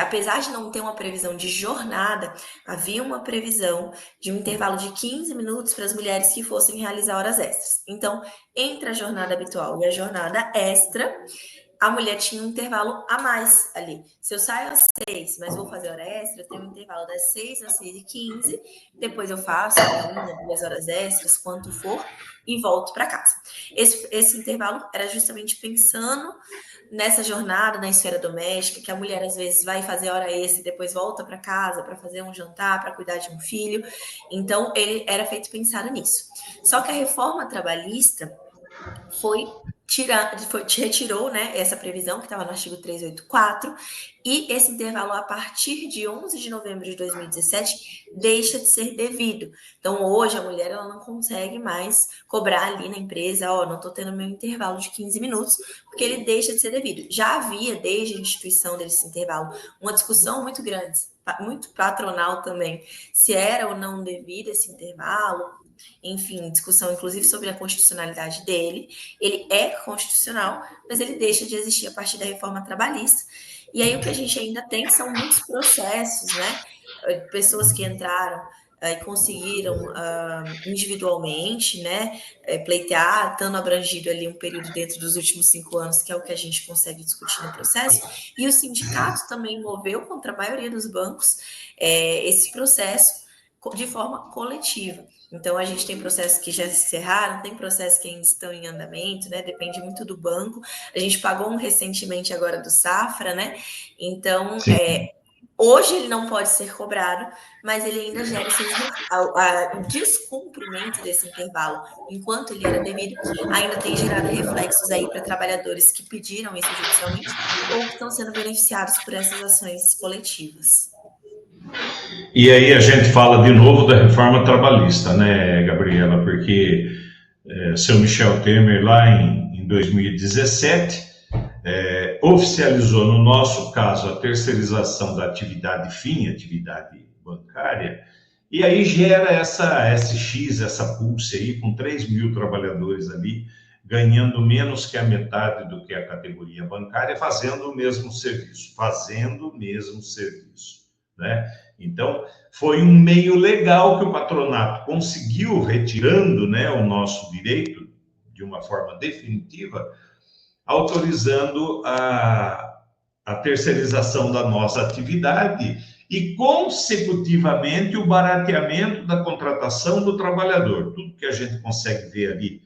apesar de não ter uma previsão de jornada, havia uma previsão de um intervalo de 15 minutos para as mulheres que fossem realizar horas extras. Então, entre a jornada habitual e a jornada extra, a mulher tinha um intervalo a mais ali. Se eu saio às 6, mas vou fazer hora extra, eu tenho um intervalo das 6 às 6h15, depois eu faço 2 horas extras, quanto for, e volto para casa. Esse intervalo era justamente pensando nessa jornada na esfera doméstica, que a mulher às vezes vai fazer hora extra e depois volta para casa para fazer um jantar, para cuidar de um filho. Então, ele era feito pensado nisso. Só que a reforma trabalhista foi retirou, né, essa previsão que estava no artigo 384, e esse intervalo, a partir de 11 de novembro de 2017, deixa de ser devido. Então, hoje, a mulher ela não consegue mais cobrar ali na empresa, não estou tendo meu intervalo de 15 minutos, porque ele deixa de ser devido. Já havia, desde a instituição desse intervalo, uma discussão muito grande, muito patronal também, se era ou não devido esse intervalo, enfim, discussão inclusive sobre a constitucionalidade dele. Ele é constitucional, mas ele deixa de existir a partir da reforma trabalhista. E aí o que a gente ainda tem são muitos processos, né? Pessoas que entraram e conseguiram individualmente, né, pleitear, estando abrangido ali um período dentro dos últimos 5 anos, que é o que a gente consegue discutir no processo, e o sindicato também moveu contra a maioria dos bancos esse processo de forma coletiva. Então, a gente tem processos que já se encerraram, tem processos que ainda estão em andamento, né? Depende muito do banco. A gente pagou um recentemente agora do Safra, né? Então, hoje ele não pode ser cobrado, mas ele ainda gera o descumprimento desse intervalo, enquanto ele era devido, ainda tem gerado reflexos aí para trabalhadores que pediram isso judicialmente ou que estão sendo beneficiados por essas ações coletivas. E aí a gente fala de novo da reforma trabalhista, né, Gabriela? Porque seu Michel Temer, lá em 2017, oficializou, no nosso caso, a terceirização da atividade fim, atividade bancária, e aí gera essa SX, essa Pulse aí, com 3 mil trabalhadores ali, ganhando menos que a metade do que a categoria bancária, fazendo o mesmo serviço, né? Então, foi um meio legal que o patronato conseguiu, retirando, né, o nosso direito de uma forma definitiva, autorizando a terceirização da nossa atividade e, consecutivamente, o barateamento da contratação do trabalhador. Tudo que a gente consegue ver ali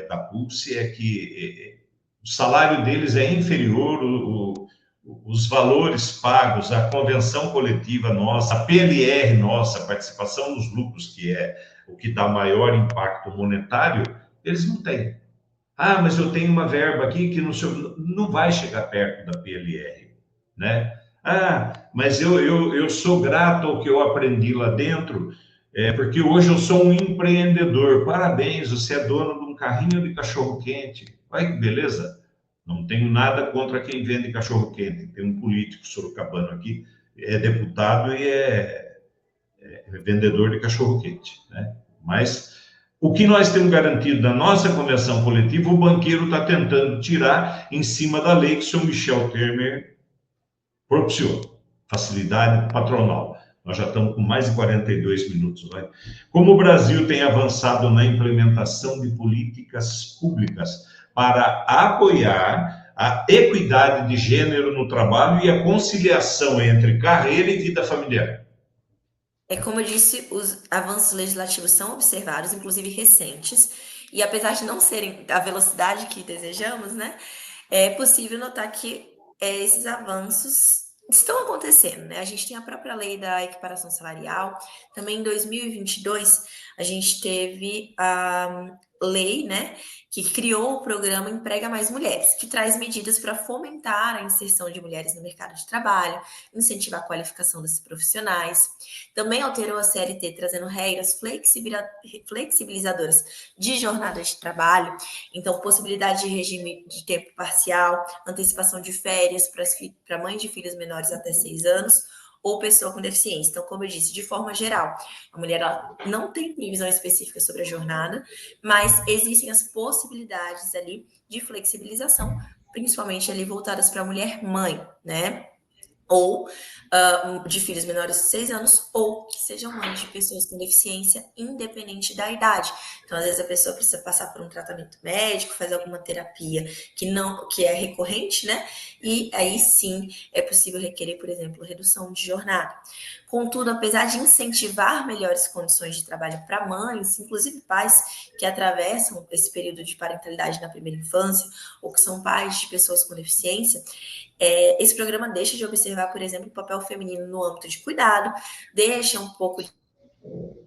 da Pulse é que o salário deles é inferior, os valores pagos, a convenção coletiva nossa, a PLR nossa, a participação nos lucros, que é o que dá maior impacto monetário, eles não têm. Ah, mas eu tenho uma verba aqui que não vai chegar perto da PLR, né? Ah, mas eu sou grato ao que eu aprendi lá dentro, porque hoje eu sou um empreendedor. Parabéns, você é dono de um carrinho de cachorro-quente. Olha que beleza. Não tenho nada contra quem vende cachorro-quente. Tem um político sorocabano aqui, é deputado e é vendedor de cachorro-quente, né? Mas o que nós temos garantido da nossa convenção coletiva, o banqueiro está tentando tirar em cima da lei que o senhor Michel Temer propiciou. Facilidade patronal. Nós já estamos com mais de 42 minutos. Né? Como o Brasil tem avançado na implementação de políticas públicas para apoiar a equidade de gênero no trabalho e a conciliação entre carreira e vida familiar? Como eu disse, os avanços legislativos são observados, inclusive recentes, e apesar de não serem da velocidade que desejamos, né, é possível notar que esses avanços estão acontecendo, né? A gente tem a própria lei da equiparação salarial. Também em 2022, a gente teve a lei, né, que criou o programa Emprega Mais Mulheres, que traz medidas para fomentar a inserção de mulheres no mercado de trabalho, incentivar a qualificação desses profissionais. Também alterou a CLT, trazendo regras flexibilizadoras de jornada de trabalho, então possibilidade de regime de tempo parcial, antecipação de férias para mães de filhos menores até 6 anos, ou pessoa com deficiência. Então, como eu disse, de forma geral, a mulher não tem previsão específica sobre a jornada, mas existem as possibilidades ali de flexibilização, principalmente ali voltadas para a mulher mãe, né? Ou de filhos menores de 6 anos, ou que sejam mães de pessoas com deficiência, independente da idade. Então, às vezes, a pessoa precisa passar por um tratamento médico, fazer alguma terapia que é recorrente, né? E aí sim é possível requerer, por exemplo, redução de jornada. Contudo, apesar de incentivar melhores condições de trabalho para mães, inclusive pais que atravessam esse período de parentalidade na primeira infância, ou que são pais de pessoas com deficiência, esse programa deixa de observar, por exemplo, o papel feminino no âmbito de cuidado, deixa um pouco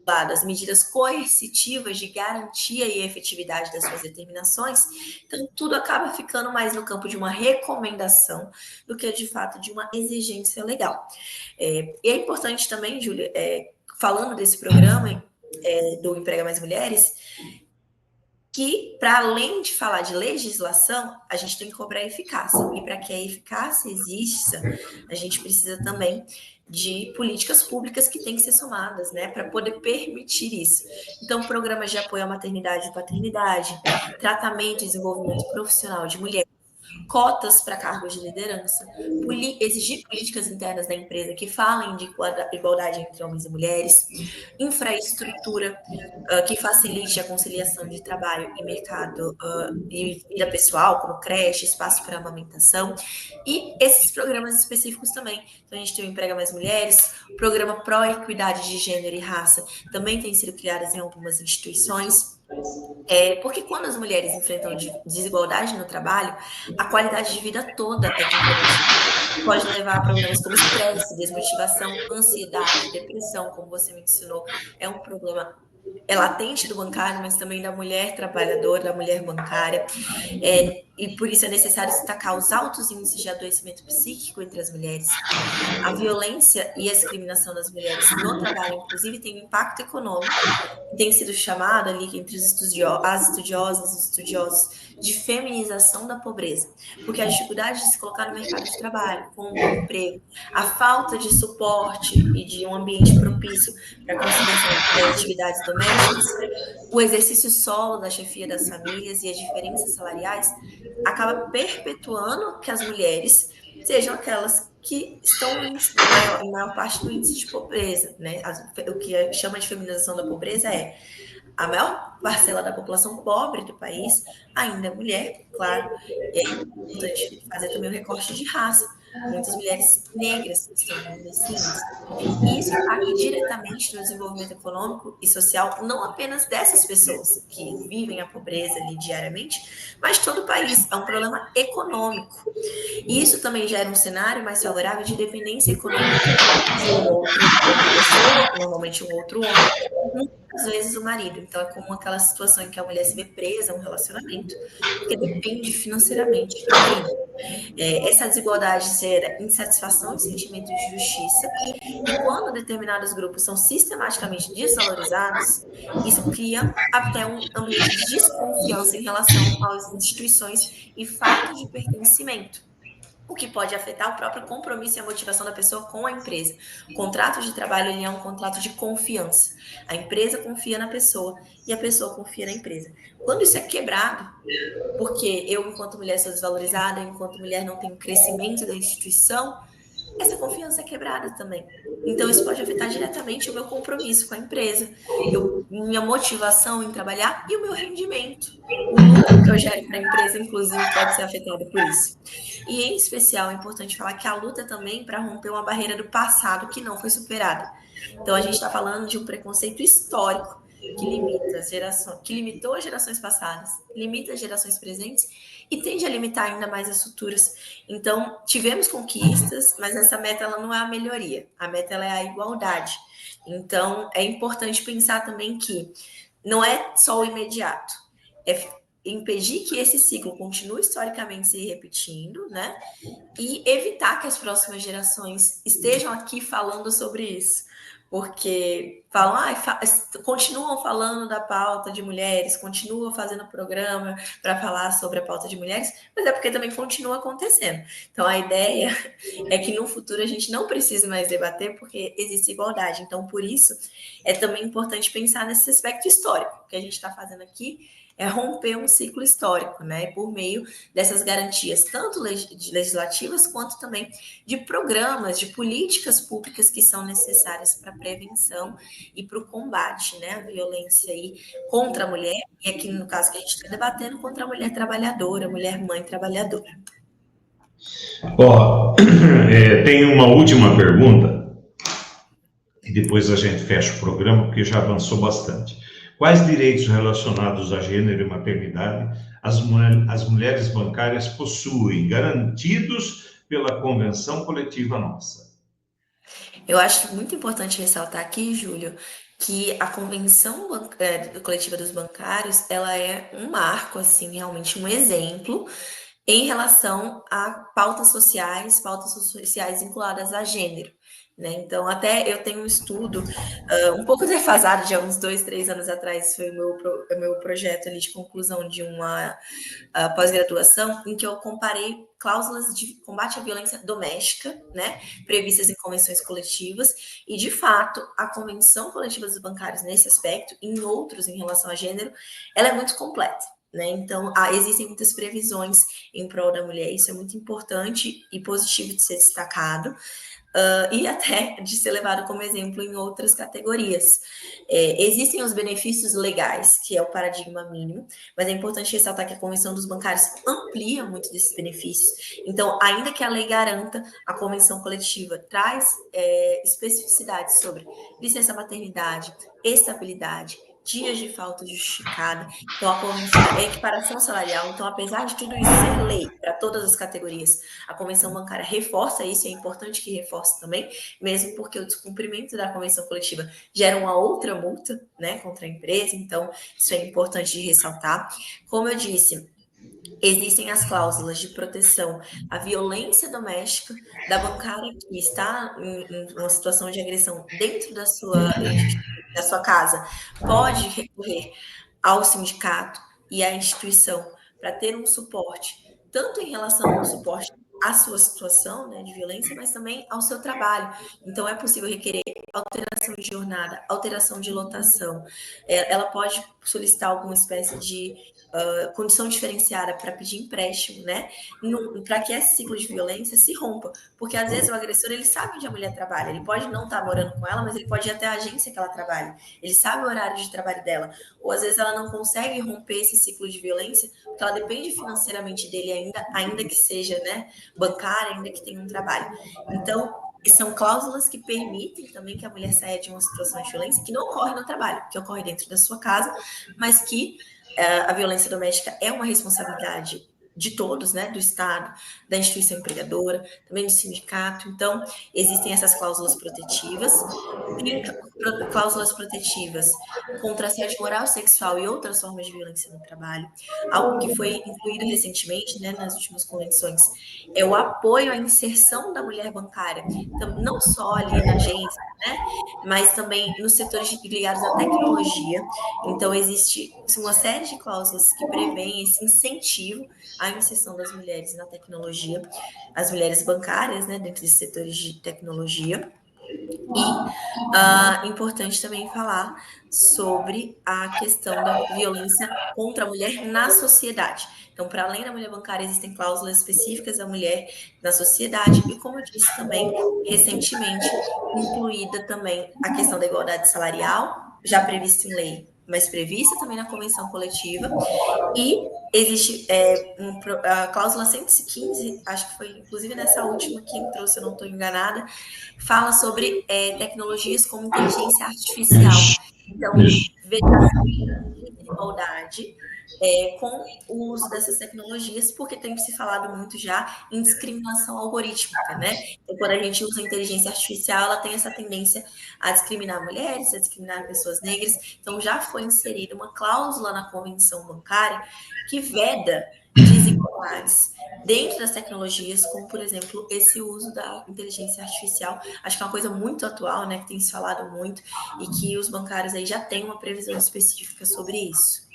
as medidas coercitivas de garantia e efetividade das suas determinações, então tudo acaba ficando mais no campo de uma recomendação do que de fato de uma exigência legal. E é importante também, Júlia, falando desse programa do Emprega Mais Mulheres, que, para além de falar de legislação, a gente tem que cobrar eficácia. E para que a eficácia exista, a gente precisa também de políticas públicas que têm que ser somadas, né, para poder permitir isso. Então, programas de apoio à maternidade e paternidade, tratamento e desenvolvimento profissional de mulheres, cotas para cargos de liderança, exigir políticas internas da empresa que falem de igualdade entre homens e mulheres, infraestrutura que facilite a conciliação de trabalho e mercado e vida pessoal, como creche, espaço para amamentação, e esses programas específicos também. Então, a gente tem o Emprega Mais Mulheres, o programa Pró-Equidade de Gênero e Raça também tem sido criado em algumas instituições. Porque quando as mulheres enfrentam desigualdade no trabalho, a qualidade de vida toda é comprometida. Pode levar a problemas como estresse, desmotivação, ansiedade, depressão, como você mencionou. É um problema latente do bancário, mas também da mulher trabalhadora, da mulher bancária. E por isso é necessário destacar os altos índices de adoecimento psíquico entre as mulheres. A violência e a discriminação das mulheres no trabalho, inclusive, tem um impacto econômico, que tem sido chamado ali entre as estudiosas e estudiosos de feminização da pobreza, porque a dificuldade de se colocar no mercado de trabalho, com um emprego, a falta de suporte e de um ambiente propício para a conciliação das atividades domésticas, o exercício solo da chefia das famílias e as diferenças salariais acaba perpetuando que as mulheres sejam aquelas que estão em maior parte do índice de pobreza, né? O que chama de feminização da pobreza é a maior parcela da população pobre do país ainda é mulher, claro. É importante fazer também o recorte de raça. Muitas mulheres negras estão nesse índice. E isso impacta diretamente no desenvolvimento econômico e social, não apenas dessas pessoas que vivem a pobreza ali diariamente, mas todo o país. É um problema econômico. E isso também gera um cenário mais favorável de dependência econômica de outra pessoa, normalmente um outro homem, muitas vezes o marido. Então, é como aquela situação em que a mulher se vê presa a um relacionamento, porque depende financeiramente do marido. Essa desigualdade gera insatisfação e sentimento de justiça, e quando determinados grupos são sistematicamente desvalorizados, isso cria até um ambiente de desconfiança em relação às instituições e falta de pertencimento, o que pode afetar o próprio compromisso e a motivação da pessoa com a empresa. O contrato de trabalho ele é um contrato de confiança. A empresa confia na pessoa e a pessoa confia na empresa. Quando isso é quebrado, porque eu, enquanto mulher, sou desvalorizada, enquanto mulher não tenho crescimento da instituição, essa confiança é quebrada também. Então, isso pode afetar diretamente o meu compromisso com a empresa, minha motivação em trabalhar e o meu rendimento. O lucro que eu gero para a empresa, inclusive, pode ser afetado por isso. E, em especial, é importante falar que a luta também para romper uma barreira do passado que não foi superada. Então, a gente está falando de um preconceito histórico que limitou as gerações passadas, limita as gerações presentes e tende a limitar ainda mais as futuras. Então, tivemos conquistas, mas essa meta ela não é a melhoria, a meta ela é a igualdade. Então, é importante pensar também que não é só o imediato, é impedir que esse ciclo continue historicamente se repetindo, né? E evitar que as próximas gerações estejam aqui falando sobre isso. Porque falam, continuam falando da pauta de mulheres, continuam fazendo programa para falar sobre a pauta de mulheres, mas é porque também continua acontecendo. Então, a ideia é que no futuro a gente não precise mais debater, porque existe igualdade. Então, por isso, é também importante pensar nesse aspecto histórico que a gente está fazendo aqui, é romper um ciclo histórico, né? Por meio dessas garantias, tanto legislativas quanto também de programas, de políticas públicas que são necessárias para a prevenção e para o combate, né? A violência aí contra a mulher, e aqui no caso que a gente está debatendo, contra a mulher trabalhadora, a mulher mãe trabalhadora. Tem uma última pergunta, e depois a gente fecha o programa, porque já avançou bastante. Quais direitos relacionados a gênero e maternidade as mulheres bancárias possuem, garantidos pela Convenção Coletiva Nossa? Eu acho muito importante ressaltar aqui, Júlio, que a convenção coletiva dos bancários, ela é um marco, assim, realmente um exemplo em relação a pautas sociais vinculadas a gênero, né? Então, até eu tenho um estudo um pouco defasado, de há uns 2, 3 anos atrás, foi o meu projeto ali de conclusão de uma pós-graduação, em que eu comparei cláusulas de combate à violência doméstica, né, previstas em convenções coletivas, e de fato a convenção coletiva dos bancários nesse aspecto, e em outros em relação a gênero, ela é muito completa. Né? Então, existem muitas previsões em prol da mulher, isso é muito importante e positivo de ser destacado. E até de ser levado como exemplo em outras categorias. Existem os benefícios legais, que é o paradigma mínimo, mas é importante ressaltar que a Convenção dos Bancários amplia muito desses benefícios. Então, ainda que a lei garanta, a convenção coletiva traz especificidades sobre licença maternidade, estabilidade, dias de falta justificada. Então, a equiparação salarial. Então, apesar de tudo isso ser lei para todas as categorias, a convenção bancária reforça isso, é importante que reforce também, mesmo porque o descumprimento da convenção coletiva gera uma outra multa, né, contra a empresa. Então, isso é importante de ressaltar. Como eu disse, existem as cláusulas de proteção à violência doméstica da bancária que está em uma situação de agressão dentro da sua casa, pode recorrer ao sindicato e à instituição para ter um suporte, tanto em relação ao suporte à sua situação, né, de violência, mas também ao seu trabalho. Então, é possível requerer alteração de jornada, alteração de lotação. Ela pode solicitar alguma espécie de condição diferenciada para pedir empréstimo, né? Para que esse ciclo de violência se rompa. Porque às vezes o agressor ele sabe onde a mulher trabalha, ele pode não estar morando com ela, mas ele pode ir até a agência que ela trabalha, ele sabe o horário de trabalho dela, ou às vezes ela não consegue romper esse ciclo de violência, porque ela depende financeiramente dele ainda que seja, né, bancária, ainda que tenha um trabalho. Então, são cláusulas que permitem também que a mulher saia de uma situação de violência que não ocorre no trabalho, que ocorre dentro da sua casa, mas que a violência doméstica é uma responsabilidade de todos, né, do Estado, da instituição empregadora, também do sindicato. Então, existem essas cláusulas protetivas. Tem cláusulas protetivas contra assédio moral, sexual e outras formas de violência no trabalho. Algo que foi incluído recentemente, né, nas últimas convenções, é o apoio à inserção da mulher bancária, então, não só ali na agência, né, mas também nos setores ligados à tecnologia. Então, existe uma série de cláusulas que prevêem esse incentivo à inserção das mulheres na tecnologia, as mulheres bancárias, né, dentro dos setores de tecnologia. E importante também falar sobre a questão da violência contra a mulher na sociedade. Então, para além da mulher bancária, existem cláusulas específicas da mulher na sociedade e, como eu disse também, recentemente, incluída também a questão da igualdade salarial, já prevista em lei, mas prevista também na convenção coletiva, e existe a cláusula 115, acho que foi inclusive nessa última que entrou, se eu não estou enganada, fala sobre tecnologias como inteligência artificial. Então, vedação de desigualdade com o uso dessas tecnologias, porque tem se falado muito já em discriminação algorítmica, né? Então, quando a gente usa a inteligência artificial, ela tem essa tendência a discriminar mulheres, a discriminar pessoas negras. Então, já foi inserida uma cláusula na convenção bancária que veda desigualdades dentro das tecnologias, como, por exemplo, esse uso da inteligência artificial. Acho que é uma coisa muito atual, né, que tem se falado muito, e que os bancários aí já têm uma previsão específica sobre isso.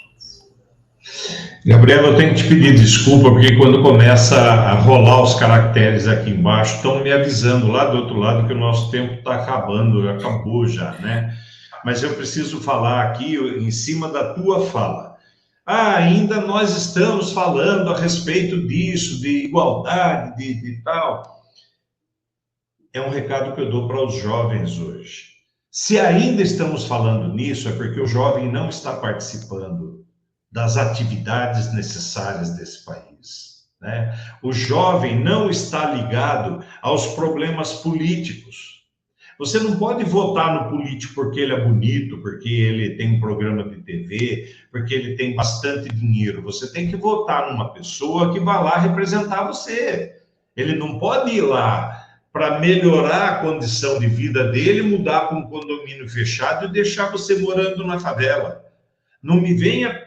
Gabriela, eu tenho que te pedir desculpa, porque quando começa a rolar os caracteres aqui embaixo, estão me avisando lá do outro lado que o nosso tempo está acabando, acabou já, né? Mas eu preciso falar aqui em cima da tua fala. Ainda nós estamos falando a respeito disso, de igualdade, de tal. É um recado que eu dou para os jovens hoje. Se ainda estamos falando nisso, é porque o jovem não está participando das atividades necessárias desse país, né? O jovem não está ligado aos problemas políticos. Você não pode votar no político porque ele é bonito, porque ele tem um programa de TV, porque ele tem bastante dinheiro. Você tem que votar numa pessoa que vai lá representar você. Ele não pode ir lá para melhorar a condição de vida dele, mudar para um condomínio fechado e deixar você morando na favela. Não me venha,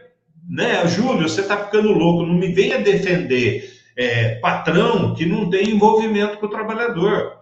né, Júlio, você está ficando louco, não me venha defender patrão que não tem envolvimento com o trabalhador.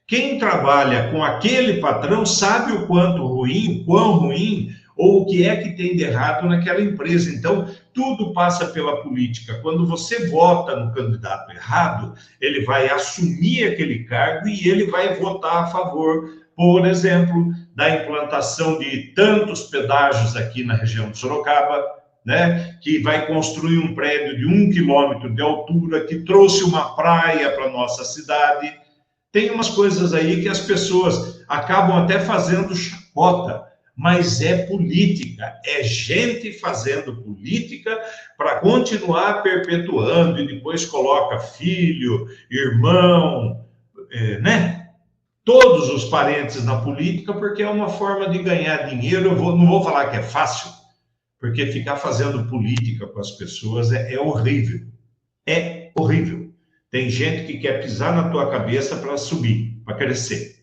Quem trabalha com aquele patrão sabe o quão ruim, ou o que é que tem de errado naquela empresa. Então, tudo passa pela política. Quando você vota no candidato errado, ele vai assumir aquele cargo e ele vai votar a favor, por exemplo, da implantação de tantos pedágios aqui na região de Sorocaba, né, que vai construir um prédio de 1 quilômetro de altura, que trouxe uma praia para a nossa cidade. Tem umas coisas aí que as pessoas acabam até fazendo chacota, mas é política, é gente fazendo política para continuar perpetuando e depois coloca filho, irmão, né? Todos os parentes na política, porque é uma forma de ganhar dinheiro. Não vou falar que é fácil, porque ficar fazendo política com as pessoas é horrível. É horrível. Tem gente que quer pisar na tua cabeça para subir, para crescer.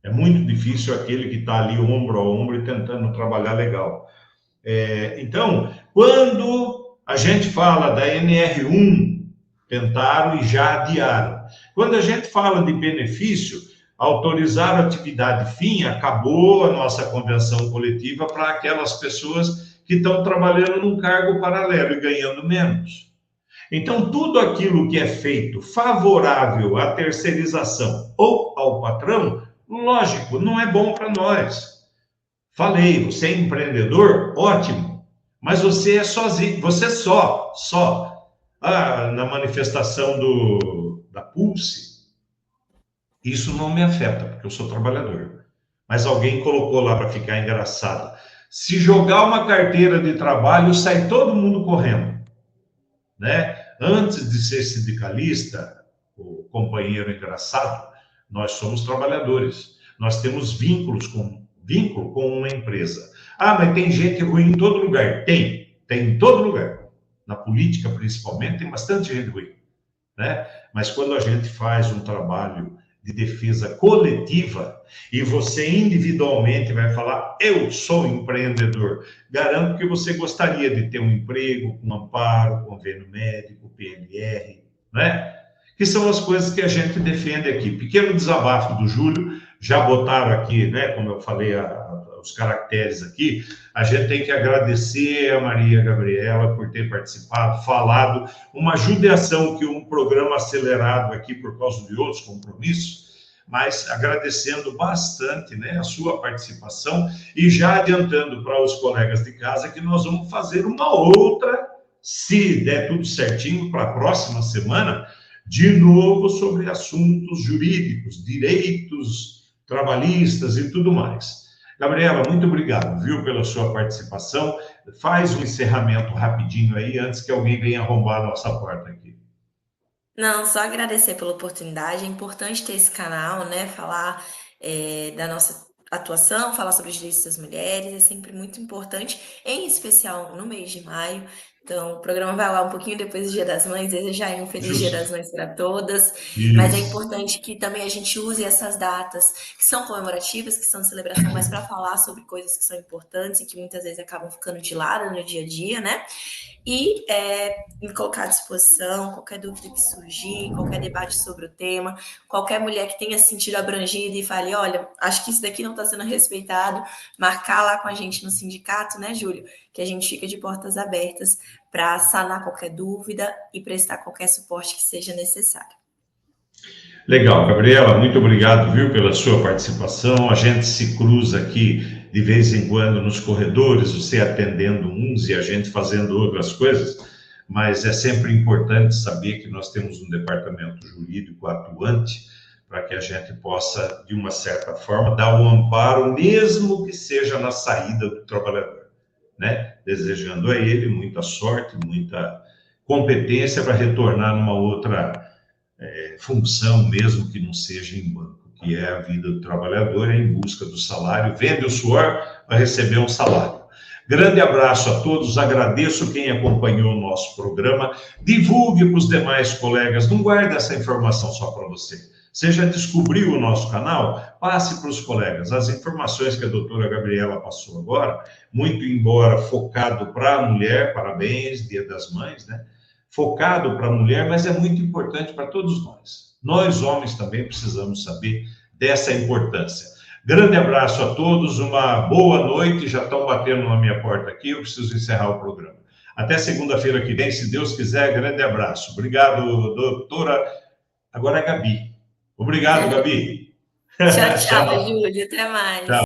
É muito difícil aquele que está ali ombro a ombro e tentando trabalhar legal. Então, quando a gente fala da NR1, tentaram e já adiaram. Quando a gente fala de benefício, autorizar a atividade fim, acabou a nossa convenção coletiva para aquelas pessoas que estão trabalhando num cargo paralelo e ganhando menos. Então, tudo aquilo que é feito favorável à terceirização ou ao patrão, lógico, não é bom para nós. Falei, você é empreendedor? Ótimo. Mas você é sozinho, você só. Na manifestação da Pulse, isso não me afeta, porque eu sou trabalhador. Mas alguém colocou lá para ficar engraçado. Se jogar uma carteira de trabalho, sai todo mundo correndo, né? Antes de ser sindicalista, o companheiro engraçado, nós somos trabalhadores. Nós temos vínculo com uma empresa. Ah, mas tem gente ruim em todo lugar. Tem em todo lugar. Na política, principalmente, tem bastante gente ruim, né? Mas quando a gente faz um trabalho de defesa coletiva e você individualmente vai falar, eu sou empreendedor, garanto que você gostaria de ter um emprego com amparo, convênio médico, PLR, né? Que são as coisas que a gente defende aqui. Pequeno desabafo do Júlio, já botaram aqui, né, como eu falei, os caracteres aqui. A gente tem que agradecer a Maria Gabriela por ter participado, falado, uma judiação que um programa acelerado aqui por causa de outros compromissos, mas agradecendo bastante, né, a sua participação e já adiantando para os colegas de casa que nós vamos fazer uma outra, se der tudo certinho, para a próxima semana, de novo sobre assuntos jurídicos, direitos trabalhistas e tudo mais. Gabriela, muito obrigado, viu, pela sua participação. Faz um encerramento rapidinho aí, antes que alguém venha arrombar a nossa porta aqui. Não, só agradecer pela oportunidade. É importante ter esse canal, né? Falar da nossa atuação, falar sobre os direitos das mulheres, é sempre muito importante, em especial no mês de maio. Então, o programa vai lá um pouquinho depois do Dia das Mães, desejar um feliz Dia das Mães para todas, mas é importante que também a gente use essas datas que são comemorativas, que são de celebração, mas para falar sobre coisas que são importantes e que muitas vezes acabam ficando de lado no dia a dia, né? E me colocar à disposição, qualquer dúvida que surgir, qualquer debate sobre o tema, qualquer mulher que tenha se sentido abrangida e fale, olha, acho que isso daqui não está sendo respeitado, marcar lá com a gente no sindicato, né, Júlio? Que a gente fica de portas abertas para sanar qualquer dúvida e prestar qualquer suporte que seja necessário. Legal, Gabriela, muito obrigado, viu, pela sua participação. A gente se cruza aqui de vez em quando nos corredores, você atendendo uns e a gente fazendo outras coisas, mas é sempre importante saber que nós temos um departamento jurídico atuante para que a gente possa, de uma certa forma, dar um amparo, mesmo que seja na saída do trabalhador, né? Desejando a ele muita sorte, muita competência para retornar numa outra função, mesmo que não seja em banco, que é a vida do trabalhador, é em busca do salário, vende o suor para receber um salário. Grande abraço a todos, agradeço quem acompanhou o nosso programa, divulgue para os demais colegas, não guarde essa informação só para você, Você já descobriu o nosso canal? Passe para os colegas. As informações que a doutora Gabriela passou agora, muito embora focado para a mulher, parabéns, Dia das Mães, né? Focado para a mulher, mas é muito importante para todos nós. Nós, homens, também precisamos saber dessa importância. Grande abraço a todos, uma boa noite. Já estão batendo na minha porta aqui, eu preciso encerrar o programa. Até segunda-feira que vem, se Deus quiser. Grande abraço. Obrigado, doutora. Agora é Gabi. Obrigado, Gabi. Tchau, tchau, Tchau. Júlio. Até mais. Tchau.